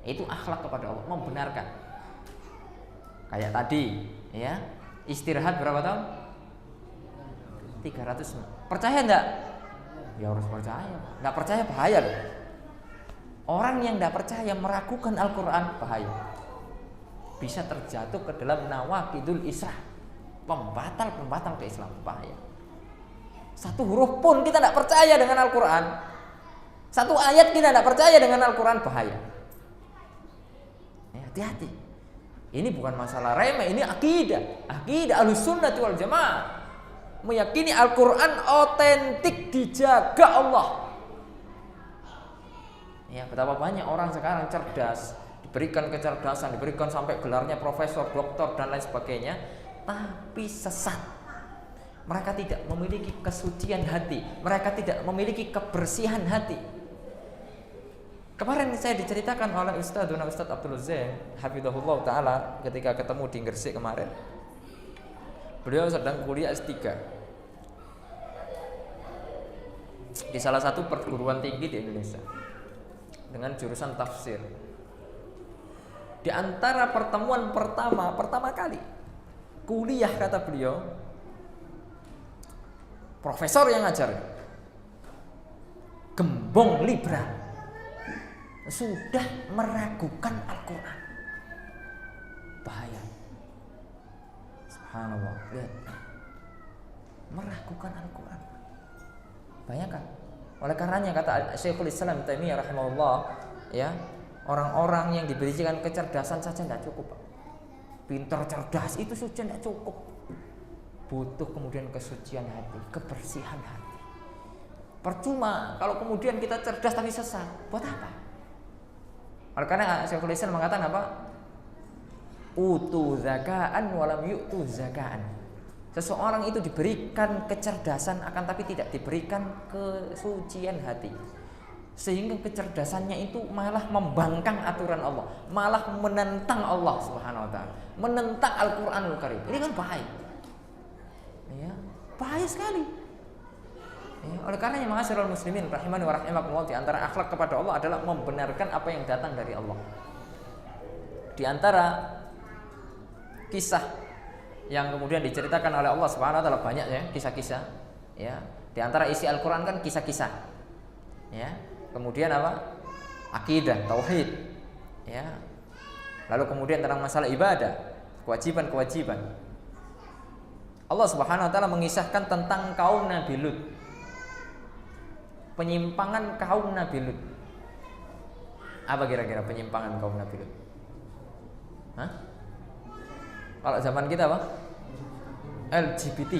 Itu akhlak kepada Allah, membenarkan. Kayak tadi, ya, istirahat berapa tahun? 300. Percaya enggak? Ya harus percaya. Enggak percaya bahaya loh. Orang yang enggak percaya meragukan Al-Qur'an bahaya. Bisa terjatuh ke dalam nawaqidul Islam, pembatal ke Islam, bahaya. Satu huruf pun kita enggak percaya dengan Al-Qur'an, satu ayat kita enggak percaya dengan Al-Qur'an, bahaya. Hati-hati. Ini bukan masalah remeh, ini akidah. Akidah Ahlussunnah wal Jamaah. Meyakini Al-Qur'an otentik, dijaga Allah. Ya, betapa banyak orang sekarang cerdas, diberikan kecerdasan, diberikan sampai gelarnya profesor, doktor dan lain sebagainya, tapi sesat. Mereka tidak memiliki kesucian hati, mereka tidak memiliki kebersihan hati. Kemarin saya diceritakan oleh Ustaz Abdul Zain hafizahullah taala ketika ketemu di Gresik kemarin. Beliau sedang kuliah S3 di salah satu perguruan tinggi di Indonesia dengan jurusan tafsir. Di antara pertemuan pertama kali kuliah, kata beliau, profesor yang ngajar gembong liberal sudah meragukan Al-Qur'an. Bahaya. Subhanallah. Lihat. Meragukan Al-Qur'an. Bayangkan. Oleh karenanya kata Syekhul Islam Taimiyah rahimahullah, ya, orang-orang yang diberikan kecerdasan saja tidak cukup. Pintar cerdas itu saja tidak cukup. Butuh kemudian kesucian hati, kebersihan hati. Percuma kalau kemudian kita cerdas tapi sesat. Buat apa? Oleh karena Syekhul Islam mengatakan apa? Utu zakaan walam yu'tu zakaan. Seseorang itu diberikan kecerdasan akan tapi tidak diberikan kesucian hati. Sehingga kecerdasannya itu malah membangkang aturan Allah, malah menentang Allah Subhanahu wa taala, menentang Al-Qur'anul Karim. Ini kan bahaya. Ya, bahaya sekali. Ya, oleh karenanya ma'asyiral muslimin rahimani wa rahimakumullah, di antara akhlak kepada Allah adalah membenarkan apa yang datang dari Allah. Di antara kisah yang kemudian diceritakan oleh Allah Subhanahu wa taala banyak, ya, kisah-kisah, ya. Di antara isi Al-Qur'an kan kisah-kisah. Ya. Kemudian apa? Akidah, tauhid. Ya. Lalu kemudian tentang masalah ibadah, kewajiban-kewajiban. Allah Subhanahu wa taala mengisahkan tentang kaum Nabi Lut. Penyimpangan kaum Nabi Lut. Apa kira-kira penyimpangan kaum Nabi Lut? Hah? Kalau zaman kita apa? LGBT.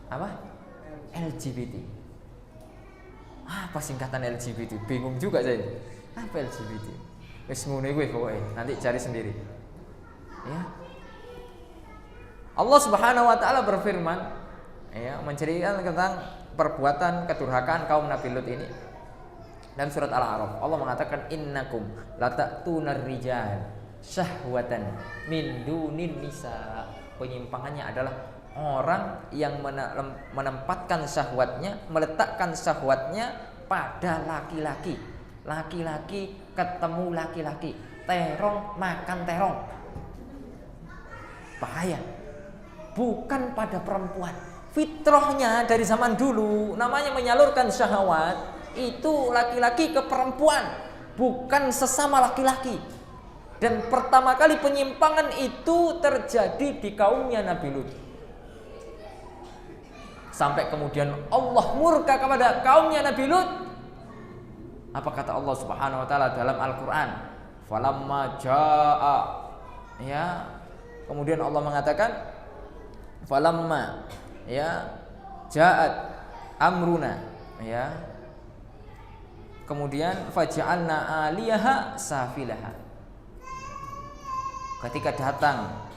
Apa? LGBT. Apa singkatan LGBT? Bingung juga saya. Apa LGBT? Wis ngono kuwi pokoke. Nanti cari sendiri. Ya. Allah Subhanahu wa taala berfirman, ya, menceritakan tentang perbuatan kedurhakaan kaum Nabi Lut ini. Dan surat Al-A'raf Allah mengatakan innakum lata'tunar rijal syahwatan min dunin nisa. Penyimpangannya adalah orang yang menempatkan syahwatnya, meletakkan syahwatnya pada laki-laki. Laki-laki ketemu laki-laki, terong makan terong. Bahaya. Bukan pada perempuan. Fitrahnya dari zaman dulu namanya menyalurkan syahwat itu laki-laki ke perempuan, bukan sesama laki-laki. Dan pertama kali penyimpangan itu terjadi di kaumnya Nabi Lut. Sampai kemudian Allah murka kepada kaumnya Nabi Lut. Apa kata Allah Subhanahu wa taala dalam Al-Qur'an? Falamma jaa, ya. Kemudian Allah mengatakan falamma, ya, ja'at amruna, ya. Kemudian faj'alna 'aliyaha safilaha. Ketika datang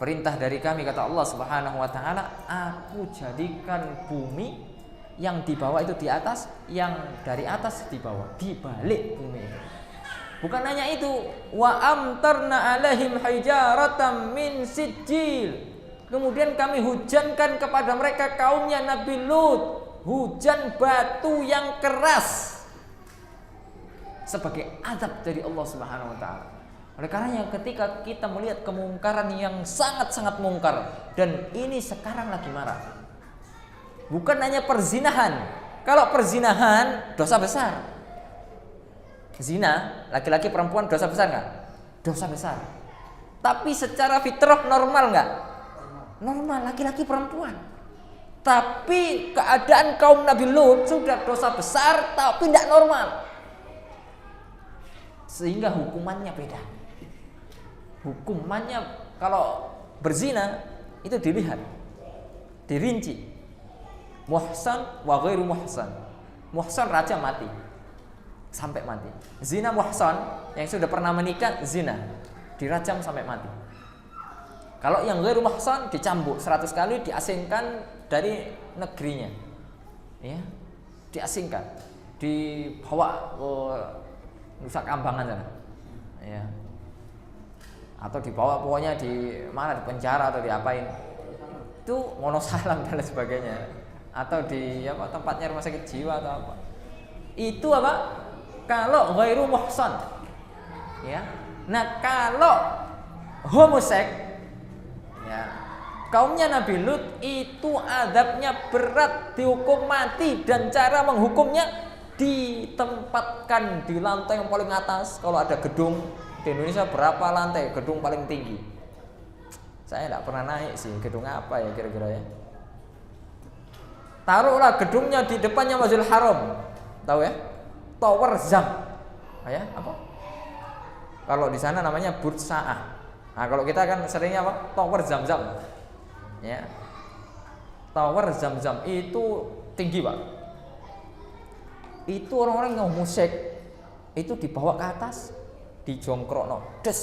perintah dari kami, kata Allah Subhanahu wa taala, aku jadikan bumi yang di bawah itu di atas, yang dari atas di bawah, di balik bumi. Bukan hanya itu, wa amtarna 'alaihim hijaratan min sijil. Kemudian kami hujankan kepada mereka kaumnya Nabi Lut hujan batu yang keras sebagai azab dari Allah Subhanahu wa taala. Oleh karenanya ketika kita melihat kemungkaran yang sangat-sangat mungkar, dan ini sekarang lagi marah. Bukan hanya perzinahan. Kalau perzinahan dosa besar. Zina, laki-laki perempuan dosa besar enggak? Dosa besar. Tapi secara fitrah normal enggak? Normal, laki-laki perempuan. Tapi keadaan kaum Nabi Lut sudah dosa besar tapi tidak normal. Sehingga hukumannya beda. Hukumannya kalau berzina itu dilihat, dirinci. Muhsan wa ghairu muhsan. Muhsan raja mati. Sampai mati. Zina muhsan yang sudah pernah menikah zina, dirajam sampai mati. Kalau yang ghairu muhsan dicambuk 100 kali, diasingkan dari negerinya. Ya, diasingkan, dibawa ke Nusa Kambangan sana. Ya. Atau dibawa pokoknya di mana, di penjara atau diapain. Itu Wonosalam dan lain sebagainya. Atau di apa tempatnya rumah sakit jiwa atau apa. Itu apa? Kalau ghairu muhsan. Ya. Nah, kalau homoseks, ya, kaumnya Nabi Lut itu azabnya berat, dihukum mati, dan cara menghukumnya ditempatkan di lantai yang paling atas. Kalau ada gedung di Indonesia berapa lantai gedung paling tinggi? Saya tidak pernah naik sih, gedung apa ya kira-kira ya. Taruhlah gedungnya di depannya Masjidil Haram, tahu ya? Tower Zam, ya apa? Kalau di sana namanya Burj Sa'ah. Nah, kalau kita kan seringnya apa? Tower Zam-Zam. Ya. Tower Zam-Zam itu tinggi, Pak. Itu orang-orang yang musik itu dibawa ke atas, dijongkrokno, des.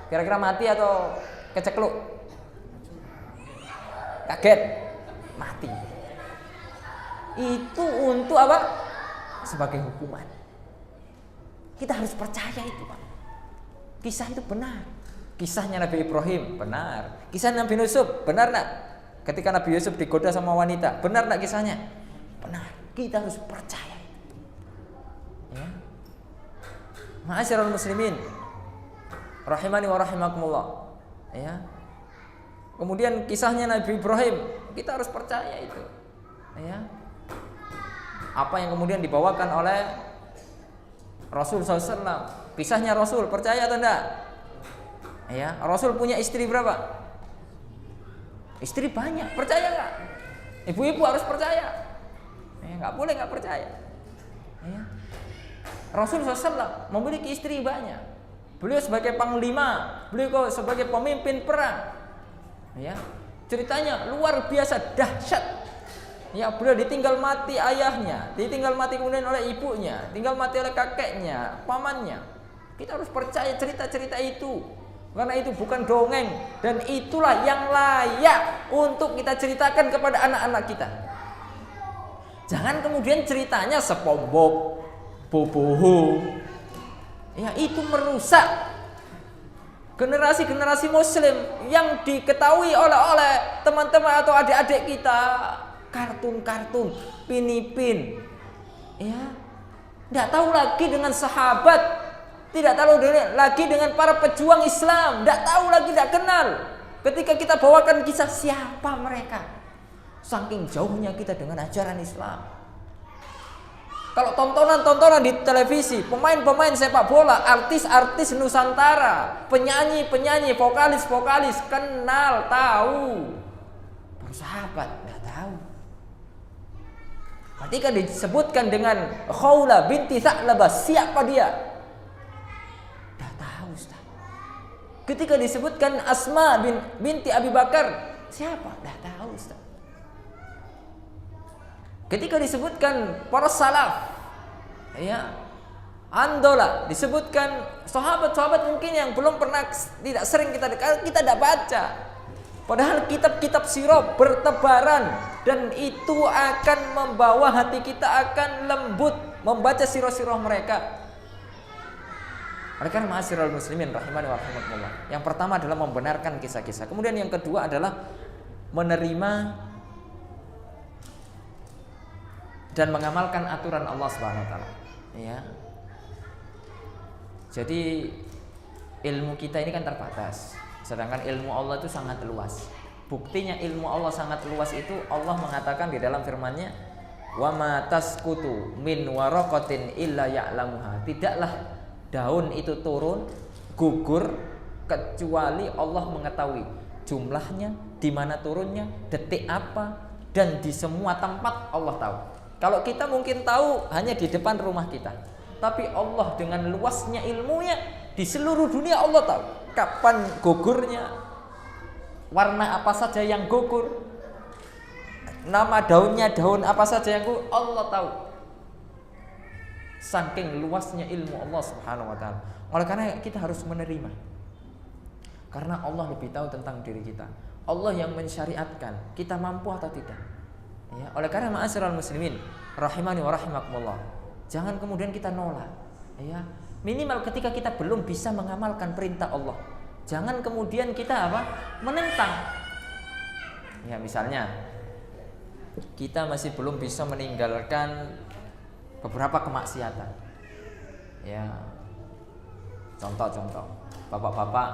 Kira-kira mati atau kecekluk? Kaget, mati. Itu untuk apa? Sebagai hukuman. Kita harus percaya itu, Pak. Kisah itu benar. Kisahnya Nabi Ibrahim benar. Kisah Nabi Yusuf benar nak? Ketika Nabi Yusuf digoda sama wanita, benar nak kisahnya? Benar. Kita harus percaya. Ya. Ma'asyiral muslimin, rahimani wa rahimakumullah. Ya. Kemudian kisahnya Nabi Ibrahim, kita harus percaya itu. Ya. Apa yang kemudian dibawakan oleh Rasul SAW, kisahnya Rasul, percaya atau enggak? Ya, Rasul punya istri berapa? Istri banyak, percaya enggak? Ibu-ibu harus percaya. Ya, enggak boleh enggak percaya. Ya. Rasul SAW memiliki istri banyak. Beliau sebagai panglima, beliau sebagai pemimpin perang. Ya. Ceritanya luar biasa dahsyat. Ya, beliau ditinggal mati ayahnya, ditinggal mati kemudian oleh ibunya, tinggal mati oleh kakeknya, pamannya. Kita harus percaya cerita-cerita itu, karena itu bukan dongeng, dan itulah yang layak untuk kita ceritakan kepada anak-anak kita. Jangan kemudian ceritanya SpongeBob, boboho. Ya, itu merusak generasi-generasi muslim yang diketahui oleh teman-teman atau adik-adik kita. Kartun-kartun, pinipin, ya, tidak tahu lagi dengan sahabat, tidak tahu lagi dengan para pejuang Islam, tidak tahu lagi, tidak kenal. Ketika kita bawakan kisah, siapa mereka? Saking jauhnya kita dengan ajaran Islam. Kalau tontonan-tontonan di televisi, pemain-pemain sepak bola, artis-artis Nusantara, penyanyi-penyanyi, vokalis-vokalis, kenal, tahu. Para sahabat tidak tahu. Ketika disebutkan dengan Khawla binti Tha'labah, siapa dia? Tidak tahu, Ustaz. Ketika disebutkan Asma binti Abi Bakar, siapa? Tidak tahu, Ustaz. Ketika disebutkan para salaf, ya, Andola, disebutkan sahabat-sahabat mungkin yang belum pernah, tidak sering kita tidak baca. Padahal kitab-kitab sirah bertebaran, dan itu akan membawa hati kita akan lembut membaca sirah-sirah mereka. Oleh karena ma'asyiral muslimin rahimani wa rahimakumullah, yang pertama adalah membenarkan kisah-kisah. Kemudian yang kedua adalah menerima dan mengamalkan aturan Allah Subhanahu wa taala. Ya. Jadi ilmu kita ini kan terbatas, sedangkan ilmu Allah itu sangat luas. Buktinya ilmu Allah sangat luas itu Allah mengatakan di dalam firman-Nya, "Wa ma tasqutu min waraqatin illa ya'lamuha." Tidaklah daun itu turun, gugur, kecuali Allah mengetahui jumlahnya, di mana turunnya, detik apa, dan di semua tempat Allah tahu. Kalau kita mungkin tahu hanya di depan rumah kita, tapi Allah dengan luasnya ilmunya di seluruh dunia Allah tahu kapan gugurnya, warna apa saja yang gugur, nama daunnya daun apa saja yang gugur, Allah tahu. Saking luasnya ilmu Allah Subhanahu wa taala. Oleh karena kita harus menerima. Karena Allah lebih tahu tentang diri kita. Allah yang mensyariatkan, kita mampu atau tidak. Ya, oleh karena ma'asyiral muslimin rahimani wa rahimakumullah, jangan kemudian kita nolak. Ya, minimal ketika kita belum bisa mengamalkan perintah Allah, jangan kemudian kita menentang. Ya, misalnya kita masih belum bisa meninggalkan beberapa kemaksiatan. Ya, contoh bapak-bapak,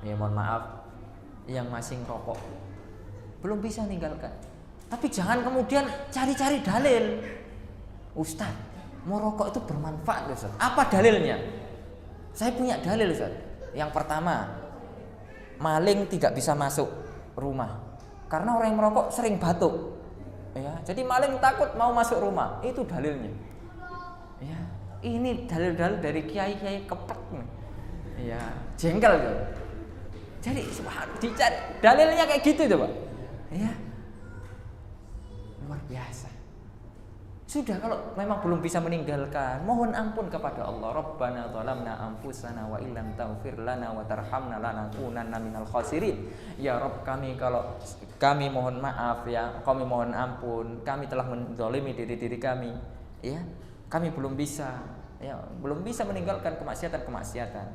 ya mohon maaf, yang masih ngerokok belum bisa meninggalkan. Tapi jangan kemudian cari-cari dalil. Ustaz, mau rokok itu bermanfaat, Ustaz. Apa dalilnya? Saya punya dalil, Ustaz. Yang pertama, maling tidak bisa masuk rumah karena orang yang merokok sering batuk. Ya, jadi maling takut mau masuk rumah. Itu dalilnya. Ya, ini dalil-dalil dari kiai-kiai keprek. Ya, jengkel gitu. Jadi dicari dalilnya kayak gitu tuh, Pak. Ya. Luar biasa. Sudah, kalau memang belum bisa meninggalkan, mohon ampun kepada Allah. Rabbana zalamna anfusana wa illam taghfir lana wa tarhamna lanakunanna minal khasirin. Ya Rabb, kami mohon maaf, ya, kami mohon ampun, kami telah menzalimi diri kami, ya. Kami belum bisa meninggalkan kemaksiatan.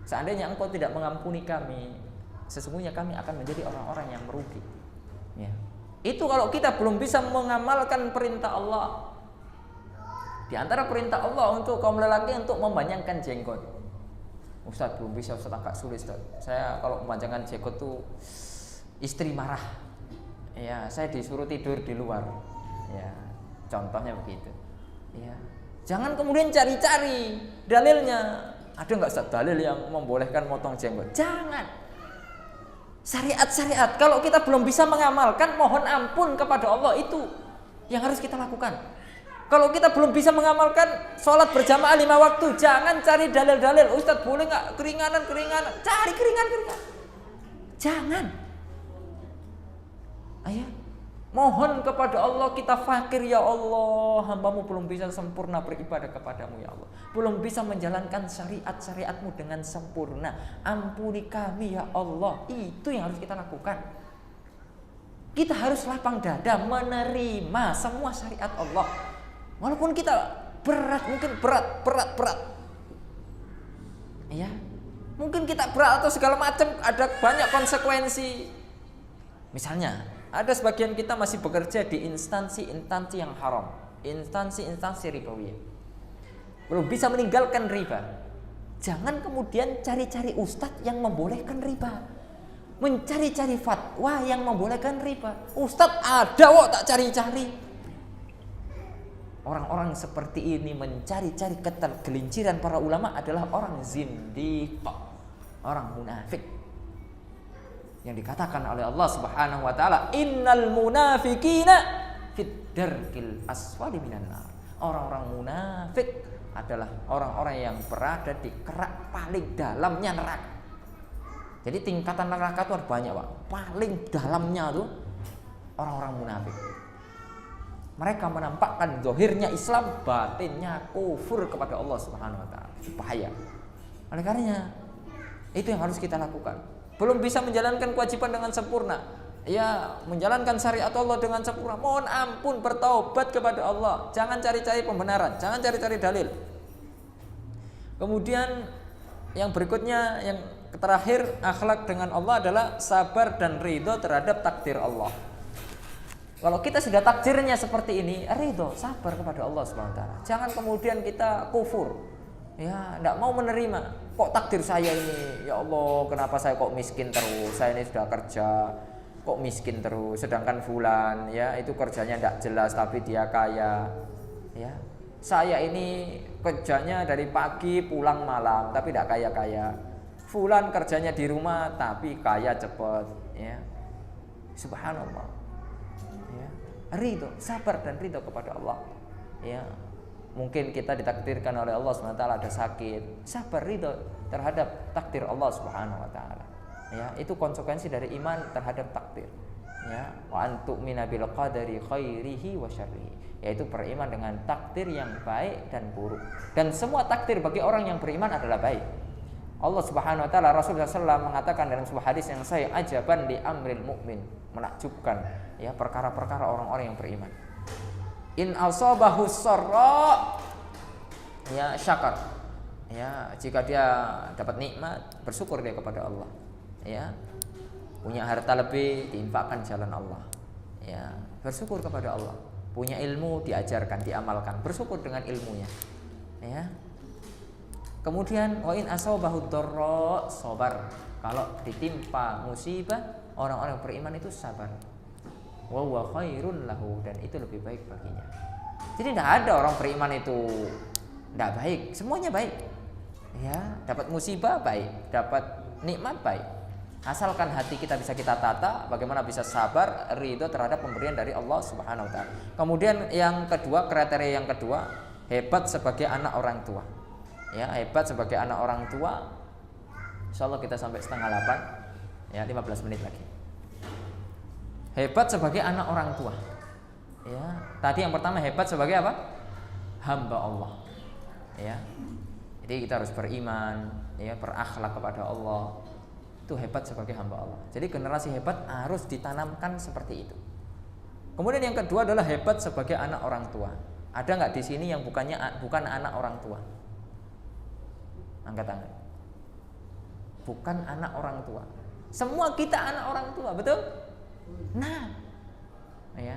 Seandainya Engkau tidak mengampuni kami, sesungguhnya kami akan menjadi orang-orang yang merugi. Ya. Itu kalau kita belum bisa mengamalkan perintah Allah. Di antara perintah Allah untuk kaum lelaki untuk memanjangkan jenggot. Ustaz, belum bisa, Ustaz, agak sulit, Ustaz. Saya kalau memanjangkan jenggot tuh istri marah. Ya, saya disuruh tidur di luar. Ya, contohnya begitu. Ya. Jangan kemudian cari-cari dalilnya. Ada enggak, Ustaz, dalil yang membolehkan motong jenggot? Jangan. Syariat-syariat, kalau kita belum bisa mengamalkan, mohon ampun kepada Allah, itu yang harus kita lakukan. Kalau kita belum bisa mengamalkan sholat berjamaah 5 waktu, jangan cari dalil-dalil. Ustaz, boleh nggak keringanan? Cari keringan. Jangan. Mohon kepada Allah, kita fakir ya Allah, hambamu belum bisa sempurna beribadah kepadamu ya Allah, belum bisa menjalankan syariat-syariatmu dengan sempurna, ampuni kami ya Allah. Itu yang harus kita lakukan. Kita harus lapang dada menerima semua syariat Allah, walaupun kita berat, mungkin berat ya, mungkin kita berat atau segala macam, ada banyak konsekuensi. Misalnya ada sebagian kita masih bekerja di instansi-instansi yang haram, instansi-instansi ribawiyah, belum bisa meninggalkan riba. Jangan kemudian cari-cari ustadz yang membolehkan riba, mencari-cari fatwa yang membolehkan riba. Ustadz ada kok, tak cari-cari. Orang-orang seperti ini mencari-cari ketergelinciran para ulama adalah orang zindiq, orang munafik. Yang dikatakan oleh Allah Subhanahu wa taala, innal munafiqina fid darkil asfali minan nar. Orang-orang munafik adalah orang-orang yang berada di kerak paling dalamnya neraka. Jadi tingkatan neraka itu ada banyak, Pak. Paling dalamnya tuh orang-orang munafik. Mereka menampakkan zahirnya Islam, batinnya kufur kepada Allah Subhanahu wa taala. Bahaya. Oleh karenanya itu yang harus kita lakukan. Belum bisa menjalankan kewajiban dengan sempurna, ya, menjalankan syariat Allah dengan sempurna, mohon ampun, bertaubat kepada Allah. Jangan cari-cari pembenaran, jangan cari-cari dalil. Kemudian yang berikutnya, yang terakhir, akhlak dengan Allah adalah sabar dan ridho terhadap takdir Allah. Kalau kita sudah takdirnya seperti ini, ridho, sabar kepada Allah SWT. Jangan kemudian kita kufur, ya, tidak mau menerima. Kok takdir saya ini, ya Allah, kenapa saya kok miskin terus? Saya ini sudah kerja, kok miskin terus? Sedangkan fulan, ya, itu kerjanya tidak jelas tapi dia kaya, ya. Saya ini kerjanya dari pagi pulang malam tapi tidak kaya-kaya. Fulan kerjanya di rumah tapi kaya cepat, ya. Subhanallah. Ya. Ridho, sabar dan ridho kepada Allah, ya. Mungkin kita ditakdirkan oleh Allah SWT ada sakit, sabar ridho terhadap takdir Allah Subhanahu wa taala. Ya, itu konsekuensi dari iman terhadap takdir. Ya, wa antu'mina bil qadari khairihi wa syarrihi, yaitu beriman dengan takdir yang baik dan buruk. Dan semua takdir bagi orang yang beriman adalah baik. Allah Subhanahu wa taala, Rasulullah SAW mengatakan dalam sebuah hadis yang sahih, ajaban li amril mukmin, menakjubkan, ya, perkara-perkara orang-orang yang beriman. In asabahu sarra, ya, syakar, ya, jika dia dapat nikmat bersyukur dia kepada Allah, ya, punya harta lebih diinfakkan jalan Allah, ya, bersyukur kepada Allah, punya ilmu diajarkan, diamalkan, bersyukur dengan ilmunya, ya. Kemudian wa in asabahu dharra sabar, kalau ditimpa musibah orang-orang beriman itu sabar. Wa huwa khairun lahu, dan itu lebih baik baginya. Jadi tidak ada orang beriman itu tidak baik, semuanya baik. Ya, dapat musibah baik, dapat nikmat baik. Asalkan hati kita bisa kita tata, bagaimana bisa sabar, ridho terhadap pemberian dari Allah Subhanahu wa taala. Kemudian yang kedua, kriteria yang kedua, hebat sebagai anak orang tua. Ya, hebat sebagai anak orang tua. Insyaallah kita sampai 7:30, ya, 15 menit lagi. Hebat sebagai anak orang tua. Ya, tadi yang pertama hebat sebagai apa? Hamba Allah. Ya. Jadi kita harus beriman, ya, berakhlak kepada Allah. Itu hebat sebagai hamba Allah. Jadi generasi hebat harus ditanamkan seperti itu. Kemudian yang kedua adalah hebat sebagai anak orang tua. Ada nggak di sini yang bukan anak orang tua? Angkat tangan. Bukan anak orang tua. Semua kita anak orang tua, betul? Nah, ya,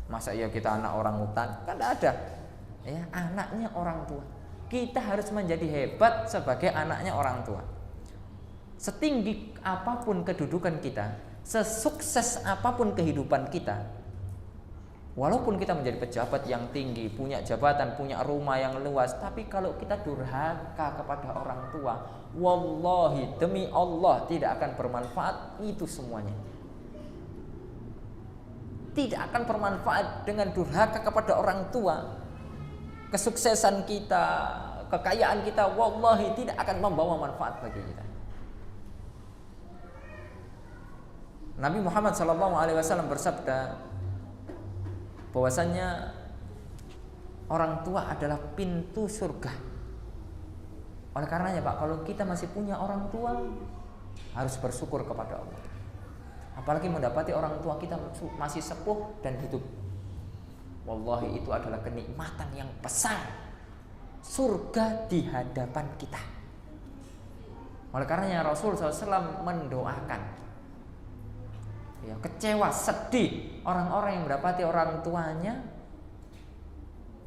masa ya kita anak orang hutan? Kan tidak ada. Ya, anaknya orang tua. Kita harus menjadi hebat sebagai anaknya orang tua. Setinggi apapun kedudukan kita, sesukses apapun kehidupan kita, walaupun kita menjadi pejabat yang tinggi, punya jabatan, punya rumah yang luas, tapi kalau kita durhaka kepada orang tua, wallahi, demi Allah, tidak akan bermanfaat itu semuanya. Tidak akan bermanfaat dengan durhaka kepada orang tua. Kesuksesan kita, kekayaan kita, wallahi tidak akan membawa manfaat bagi kita. Nabi Muhammad SAW bersabda, bahwasannya orang tua adalah pintu surga. Oleh karenanya Pak, kalau kita masih punya orang tua, harus bersyukur kepada Allah. Apalagi mendapati orang tua kita masih sepuh dan hidup. Wallahi itu adalah kenikmatan yang besar. Surga di hadapan kita. Oleh karenanya Rasul SAW mendoakan, ya, kecewa, sedih orang-orang yang mendapati orang tuanya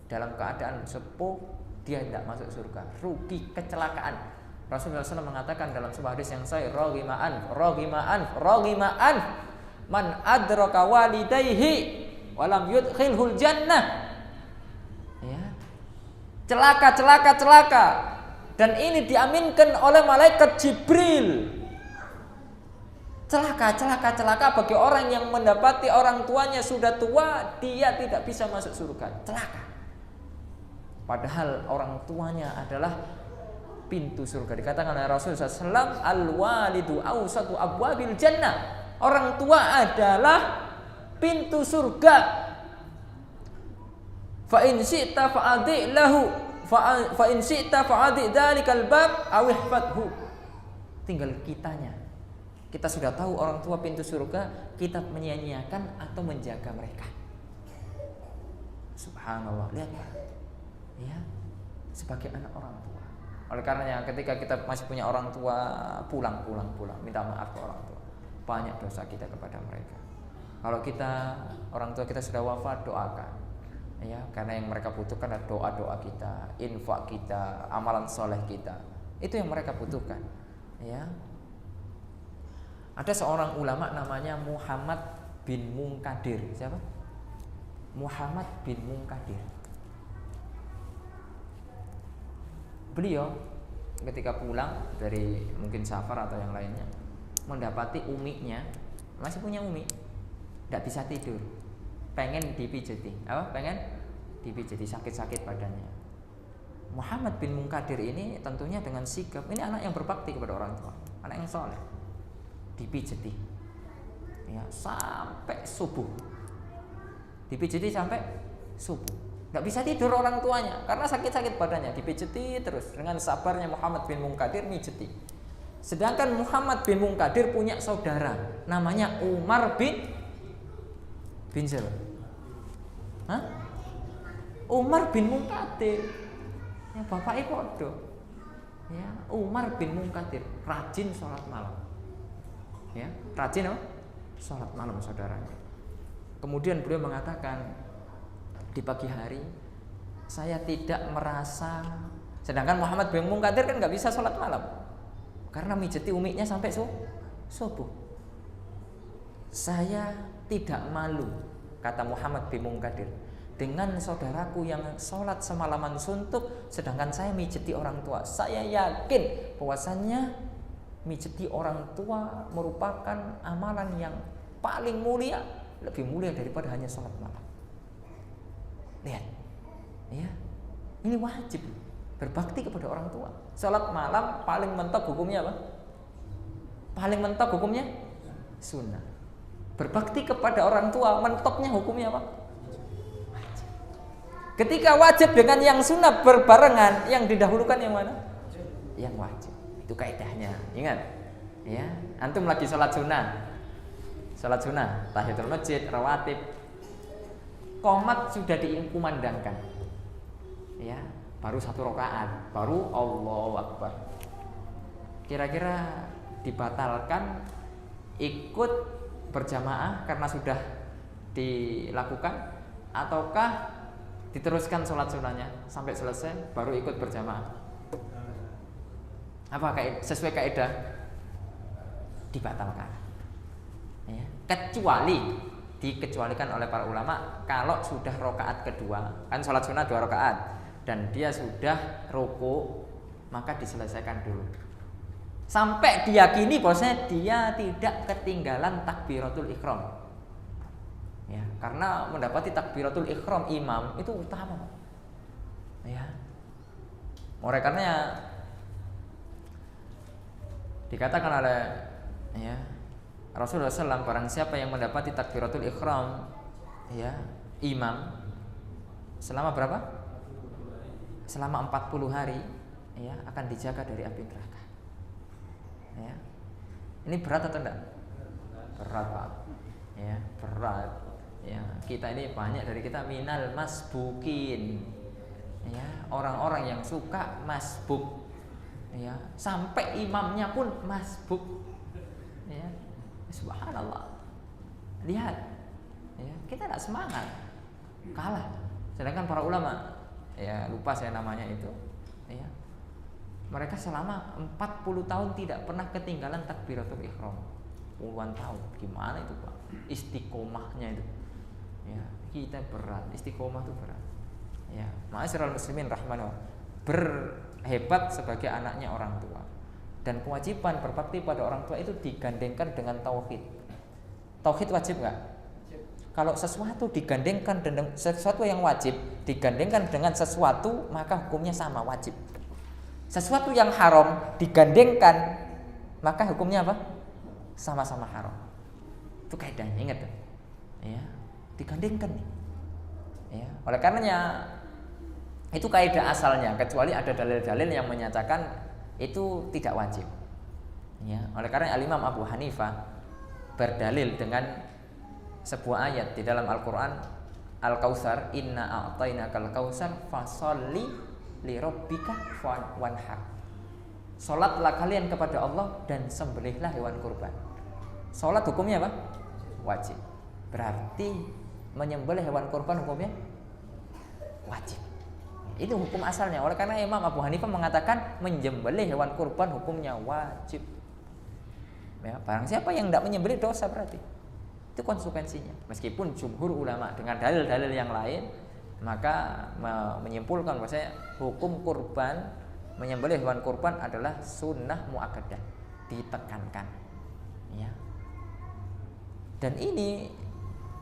dalam keadaan sepuh, dia tidak masuk surga, rugi, kecelakaan. Rasulullah SAW mengatakan dalam sebuah hadis yang sahih, roghima'an man adraka walidayhi walam yudkhilhul jannah. Ya. Celaka. Dan ini diaminkan oleh malaikat Jibril. Celaka bagi orang yang mendapati orang tuanya sudah tua, dia tidak bisa masuk surga. Celaka. Padahal orang tuanya adalah pintu surga. Dikatakan oleh Rasulullah SAW, al-walidu awsatu abwabil jannah. Orang tua adalah pintu surga. Fa in syi'ta fa'adhi lahu fa in syi'ta fa'adhi dzalikal bab aw ihfadhu. Tinggal kitanya. Kita sudah tahu orang tua pintu surga, kita menyia-nyiakan atau menjaga mereka. Subhanallah, lihat Pak. Ya, sebagai anak orang tua. Oleh karenanya ketika kita masih punya orang tua, pulang, minta maaf ke orang tua. Banyak dosa kita kepada mereka. Kalau kita orang tua kita sudah wafat, doakan. Ya, karena yang mereka butuhkan adalah doa-doa kita, infak kita, amalan soleh kita. Itu yang mereka butuhkan. Ya. Ada seorang ulama namanya Muhammad bin Munkadir. Siapa? Muhammad bin Munkadir. Beliau ketika pulang dari mungkin safar atau yang lainnya, mendapati uminya, masih punya umi, tidak bisa tidur, pengen dipijeti. Apa? Pengen dipijeti, sakit-sakit badannya. Muhammad bin Munkadir ini tentunya dengan sigap, ini anak yang berbakti kepada orang tua, anak yang soleh, dipijeti, ya, sampai subuh, dipijeti sampai subuh. Nggak bisa tidur orang tuanya karena sakit-sakit badannya, dipijeti terus. Dengan sabarnya Muhammad bin Munkadir mijeti. Sedangkan Muhammad bin Munkadir punya saudara namanya Umar bin siapa? Hah? Umar bin Munkadir. Ya bapaknya podo. Ya, Umar bin Munkadir rajin sholat malam. Ya, rajin apa? Sholat malam saudaranya. Kemudian beliau mengatakan, di pagi hari saya tidak merasa, sedangkan Muhammad bin Munkadir kan nggak bisa sholat malam karena mijeti umiknya sampai subuh. Saya tidak malu, kata Muhammad bin Munkadir, dengan saudaraku yang sholat semalaman suntuk sedangkan saya mijeti orang tua. Saya yakin bahwasannya mijeti orang tua merupakan amalan yang paling mulia, lebih mulia daripada hanya sholat malam. Lihat, ya, ini wajib berbakti kepada orang tua. Salat malam paling mentok hukumnya apa? Paling mentok hukumnya sunnah. Berbakti kepada orang tua mentoknya hukumnya apa? Wajib. Ketika wajib dengan yang sunnah berbarengan, yang didahulukan yang mana? Yang wajib. Itu kaidahnya. Ingat, ya. Antum lagi salat sunnah, tahiyatul masjid, rawatib. Qomat sudah dikumandangkan, ya, baru 1 rakaat, baru Allahu Akbar. Kira-kira dibatalkan ikut berjamaah karena sudah dilakukan, ataukah diteruskan sholat sunnahnya sampai selesai baru ikut berjamaah? Apa sesuai kaidah? Dibatalkan, ya. Kecuali dikecualikan oleh para ulama kalau sudah rakaat kedua, kan sholat sunnah 2 rakaat dan dia sudah ruku, maka diselesaikan dulu sampai diyakini bahwasanya dia tidak ketinggalan takbiratul ihram, ya, karena mendapati takbiratul ihram imam itu utama, ya. Oleh karenanya dikatakan oleh, ya, Rasulullah SAW, barang siapa yang mendapati takbiratul ihram, ya, imam selama berapa? Selama 40 hari ya akan dijaga dari api neraka. Ya. Ini berat atau enggak? Berat, Pak. Ya, berat. Ya, kita ini banyak dari kita minal masbukin. Ya, orang-orang yang suka masbuk. Ya, sampai imamnya pun masbuk. Ya. Subhanallah. Lihat. Ya, kita tidak semangat. Kalah. Sedangkan para ulama, ya lupa saya namanya itu, ya. Mereka selama 40 tahun tidak pernah ketinggalan takbiratul ihram. Puluhan tahun. Gimana itu, Pak? Istiqomahnya itu. Ya, kita berat. Istiqomah itu berat. Ya, ma'asyiral muslimin rahimahullah. Berhebat sebagai anaknya orang tua. Dan kewajiban berbakti pada orang tua itu digandengkan dengan tauhid. Tauhid wajib enggak? Kalau sesuatu digandengkan dengan sesuatu yang wajib digandengkan dengan sesuatu, maka hukumnya sama, wajib. Sesuatu yang haram digandengkan, maka hukumnya apa? Sama-sama haram. Itu kaidahnya, ingat ya. Digandengkan nih. Ya, oleh karenanya itu kaidah asalnya, kecuali ada dalil-dalil yang menyatakan itu tidak wajib. Ya, oleh karena Al-Imam Abu Hanifah berdalil dengan sebuah ayat di dalam Al-Qur'an, Al-Kautsar, inna a'tainakal kautsar fasholli li rabbika wanhar. Salatlah kalian kepada Allah dan sembelihlah hewan kurban. Salat hukumnya apa? Wajib. Berarti menyembelih hewan kurban hukumnya wajib. Itu hukum asalnya. Oleh karena Imam Abu Hanifah mengatakan menyembelih hewan kurban hukumnya wajib. Ya, barang siapa yang tidak menyembelih dosa berarti. Itu konsekuensinya. Meskipun jumhur ulama dengan dalil-dalil yang lain, maka menyimpulkan bahwasanya hukum kurban, menyembelih hewan kurban adalah sunnah muakkadah, ditekankan. Ya. Dan ini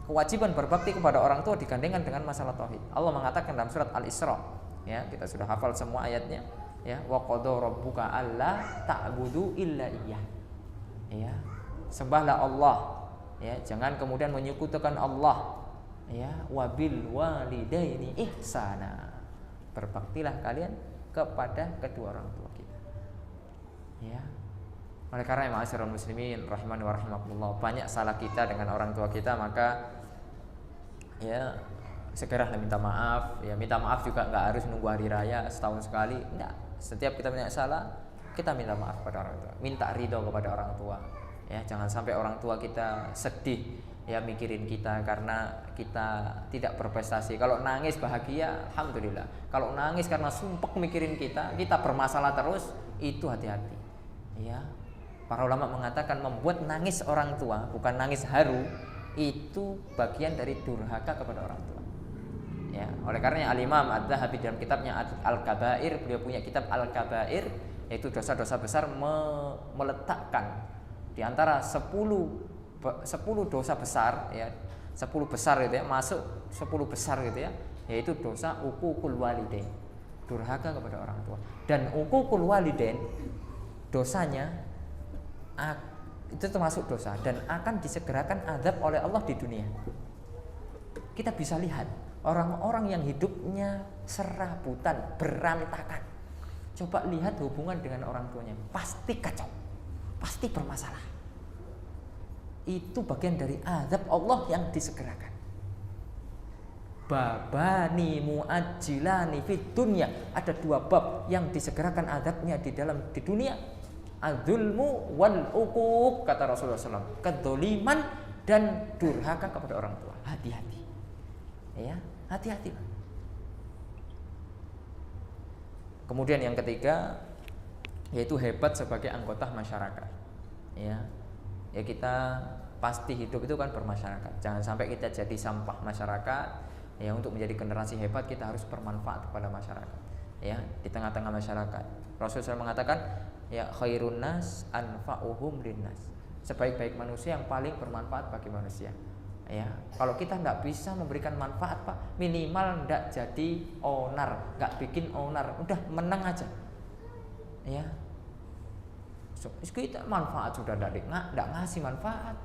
kewajiban berbakti kepada orang tua digandengkan dengan masalah tauhid. Allah mengatakan dalam surat Al-Isra, ya, kita sudah hafal semua ayatnya, ya, wa qada rabbuka alla ta'budu illa iyyah. Ya, sembahlah Allah, ya, jangan kemudian menyekutukan Allah, ya, wabil walidaini ihsana. Berbaktilah kalian kepada kedua orang tua kita. Ya. Oleh karena ma'asyiral muslimin rahimani wa rahimakumullah, banyak salah kita dengan orang tua kita, maka ya segeralah minta maaf. Ya, minta maaf juga enggak harus nunggu hari raya setahun sekali, enggak. Setiap kita punya salah, kita minta maaf kepada orang tua, minta ridho kepada orang tua. Ya, jangan sampai orang tua kita sedih, ya, mikirin kita karena kita tidak berprestasi. Kalau nangis bahagia, alhamdulillah. Kalau nangis karena sumpek mikirin kita bermasalah terus, itu hati-hati. Ya. Para ulama mengatakan membuat nangis orang tua, bukan nangis haru, itu bagian dari durhaka kepada orang tua. Ya, oleh karenanya Al-Imam Adz-Dzahabi dalam kitabnya Al-Kabair, beliau punya kitab Al-Kabair, yaitu dosa-dosa besar, meletakkan di antara 10 dosa besar, ya, 10 besar gitu ya, masuk 10 besar gitu ya, yaitu dosa uququl walidain, durhaka kepada orang tua. Dan uququl walidain dosanya itu termasuk dosa dan akan disegerakan azab oleh Allah di dunia. Kita bisa lihat orang-orang yang hidupnya serabutan, berantakan. Coba lihat hubungan dengan orang tuanya, pasti kacau, pasti bermasalah. Itu bagian dari azab Allah yang disegerakan. Babani muajjilani fid dunya, ada 2 bab yang disegerakan azabnya di dunia. Adzulmu wal uquq, kata Rasulullah SAW, kedzaliman dan durhaka kepada orang tua. Hati-hati, ya, hati-hati. Kemudian yang ketiga, yaitu hebat sebagai anggota masyarakat. Ya, ya, kita pasti hidup itu kan bermasyarakat. Jangan sampai kita jadi sampah masyarakat. Ya, untuk menjadi generasi hebat kita harus bermanfaat kepada masyarakat. Ya, di tengah-tengah masyarakat. Rasulullah SAW mengatakan, ya, khairun nas anfa'uhum linnas. Sebaik-baik manusia yang paling bermanfaat bagi manusia. Ya, kalau kita tidak bisa memberikan manfaat, Pak, minimal tidak jadi owner, nggak bikin owner, udah menang aja. Ya, kita manfaat sudah tidak ngasih manfaat,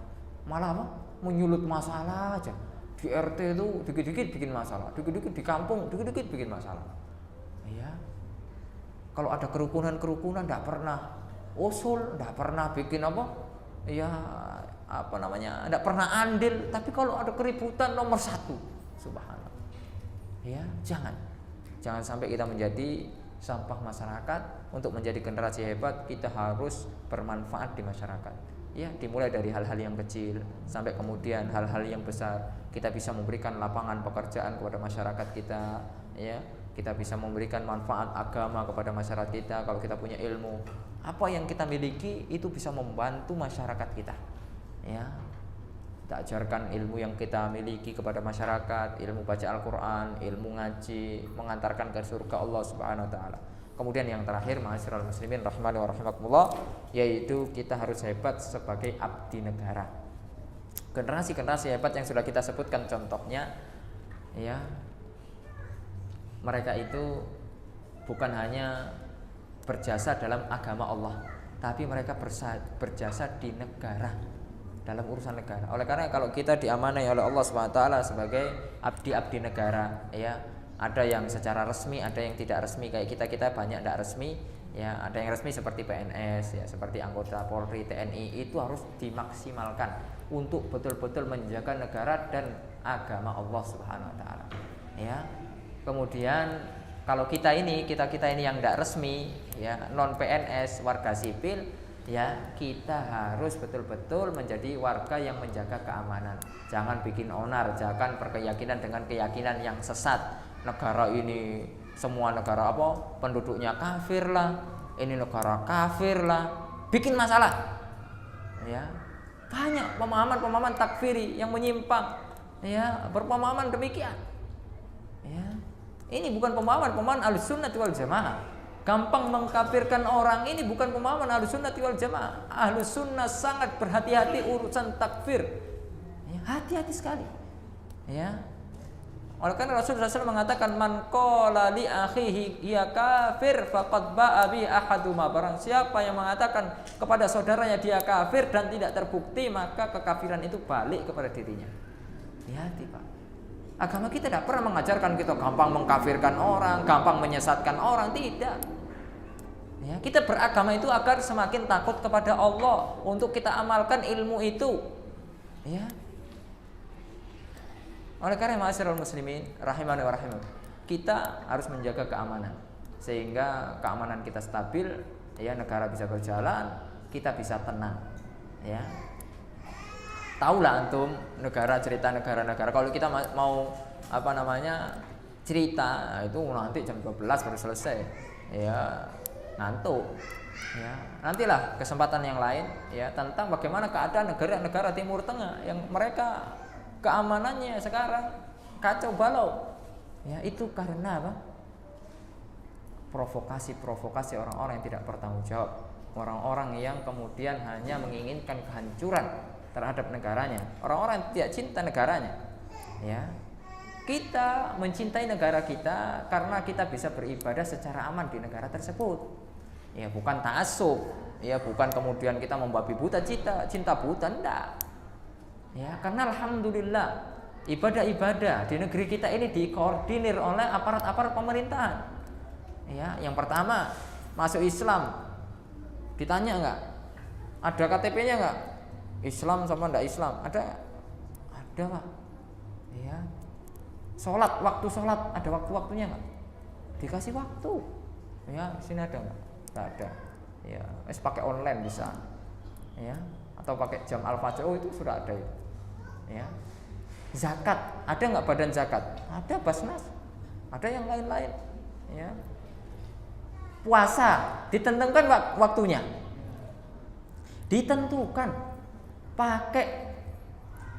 malah apa? Menyulut masalah aja. Di RT itu dikit-dikit bikin masalah, dikit-dikit di kampung, dikit-dikit bikin masalah. Ya. Kalau ada kerukunan tidak pernah usul, tidak pernah bikin apa? Ya, apa namanya? Tidak pernah andil, tapi kalau ada keributan nomor 1. Subhanallah. Ya, jangan sampai kita menjadi sampah masyarakat. Untuk menjadi generasi hebat, kita harus bermanfaat di masyarakat. Ya, dimulai dari hal-hal yang kecil sampai kemudian hal-hal yang besar. Kita bisa memberikan lapangan pekerjaan kepada masyarakat kita, ya. Kita bisa memberikan manfaat agama kepada masyarakat kita kalau kita punya ilmu. Apa yang kita miliki itu bisa membantu masyarakat kita. Ya. Kita ajarkan ilmu yang kita miliki kepada masyarakat, ilmu baca Al-Qur'an, ilmu ngaji, mengantarkan ke surga Allah Subhanahu wa taala. Kemudian yang terakhir, ma'asyiral muslimin rahimani wa rahimakumullah, yaitu kita harus hebat sebagai abdi negara. Generasi-generasi hebat yang sudah kita sebutkan contohnya, ya, mereka itu bukan hanya berjasa dalam agama Allah, tapi mereka berjasa di negara, dalam urusan negara. Oleh karena kalau kita diamanai oleh Allah Subhanahu wa taala sebagai abdi-abdi negara, ya, ada yang secara resmi, ada yang tidak resmi. Kayak kita banyak tidak resmi, ya. Ada yang resmi seperti PNS, ya, seperti anggota Polri, TNI, itu harus dimaksimalkan untuk betul-betul menjaga negara dan agama Allah Subhanahu wa taala. Ya. Kemudian kalau kita ini yang tidak resmi, ya, non PNS, warga sipil, ya, kita harus betul-betul menjadi warga yang menjaga keamanan. Jangan bikin onar, jangan berkeyakinan dengan keyakinan yang sesat. Negara ini semua negara apa? Penduduknya kafir lah. Ini negara kafir lah. Bikin masalah. Ya. Banyak pemahaman-pemahaman takfiri yang menyimpang. Ya, berpemahaman demikian. Ya. Ini bukan pemahaman Ahlussunnah wal Jamaah. Gampang mengkafirkan orang ini bukan pemahaman Ahlussunnah wal Jamaah. Ahlussunnah sangat berhati-hati urusan takfir. Ya, hati-hati sekali. Ya. Oleh karena Rasulullah SAW mengatakan, man qala li akhihi ya kafir faqad ba'a bi ahaduma. Barang siapa yang mengatakan kepada saudaranya dia kafir dan tidak terbukti, maka kekafiran itu balik kepada dirinya. Hati-hati, Pak. Agama kita tidak pernah mengajarkan kita gampang mengkafirkan orang, gampang menyesatkan orang, tidak. Ya, kita beragama itu agar semakin takut kepada Allah, untuk kita amalkan ilmu itu. Ya. Oleh karena ma'asyiral muslimin rahimani wa rahimakumullah, kita harus menjaga keamanan sehingga keamanan kita stabil, ya, negara bisa berjalan, kita bisa tenang, ya. Taulah antum cerita negara-negara, kalau kita mau apa namanya cerita itu nanti jam 12 baru selesai, ya, ngantuk, ya. Nantilah kesempatan yang lain, ya, tentang bagaimana keadaan negara-negara Timur Tengah yang mereka keamanannya sekarang kacau balau, ya. Itu karena apa? Provokasi orang-orang yang tidak bertanggung jawab, orang-orang yang kemudian hanya menginginkan kehancuran terhadap negaranya, orang-orang yang tidak cinta negaranya, ya. Kita mencintai negara kita karena kita bisa beribadah secara aman di negara tersebut, ya, bukan ta'assub, ya, bukan kemudian kita membabi buta cinta buta, enggak. Ya, karena alhamdulillah ibadah-ibadah di negeri kita ini dikoordinir oleh aparat-aparat pemerintahan. Ya, yang pertama masuk Islam, ditanya enggak? Ada KTP-nya enggak? Islam sama enggak Islam? Ada, Pak. Ya. Waktu sholat ada waktu-waktunya enggak? Dikasih waktu. Ya, sini ada enggak? Enggak ada. Ya, pakai online bisa. Ya, atau pakai jam Al-Fajr, itu sudah ada itu. Ya. Zakat, ada nggak badan zakat? Ada, Basnas. Ada yang lain-lain. Ya. Puasa, ditentukan waktunya. Ditentukan pakai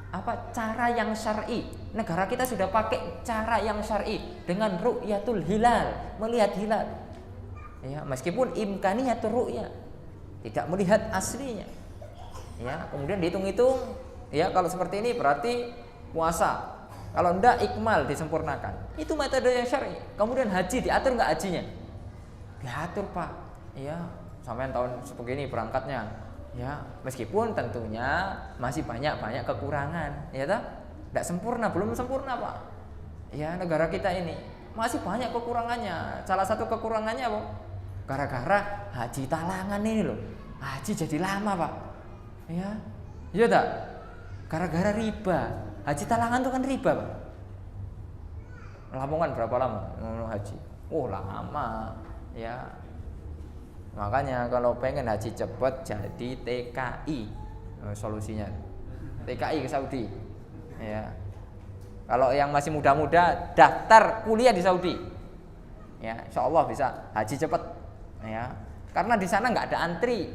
apa? Cara yang syar'i. Negara kita sudah pakai cara yang syar'i dengan ru'yatul hilal, melihat hilal. Ya, meskipun imkaniyatul ru'ya, tidak melihat aslinya. Ya, kemudian dihitung-hitung. Ya, kalau seperti ini berarti puasa. Kalau enggak ikmal, disempurnakan. Itu metode yang syar'i. Kemudian haji, diatur enggak hajinya? Diatur, Pak. Ya, sampai tahun sebegini berangkatnya. Ya, meskipun tentunya masih banyak kekurangan, ya toh? Tidak sempurna, belum sempurna Pak. Ya negara kita ini masih banyak kekurangannya. Salah satu kekurangannya apa? Gara-gara haji talangan ini loh. Haji jadi lama Pak. Ya, iya tak? Gara-gara riba. Haji talangan itu kan riba Pak. Lamongan berapa lama haji? Oh lama. Ya. Makanya kalau pengen haji cepat jadi TKI solusinya. TKI ke Saudi. Ya. Kalau yang masih muda-muda daftar kuliah di Saudi. Ya, insya Allah bisa haji cepat. Ya. Karena di sana nggak ada antri.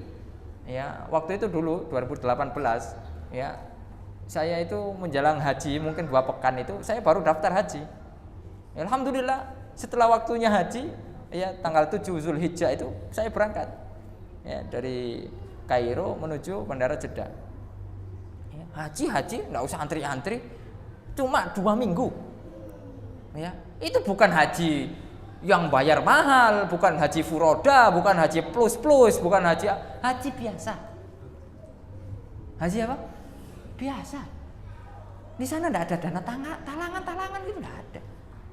Ya, waktu itu dulu 2018 ya. Saya itu menjelang haji mungkin 2 pekan itu saya baru daftar haji. Alhamdulillah setelah waktunya haji ya tanggal 7 Zulhijjah itu saya berangkat ya dari Kairo menuju Bandara Jeddah. Ya, haji nggak usah antri-antri, cuma 2 minggu. Ya, itu bukan haji yang bayar mahal, bukan haji furoda, bukan haji plus, bukan haji biasa. Haji apa? Biasa. Di sana nggak ada dana talangan gitu nggak ada.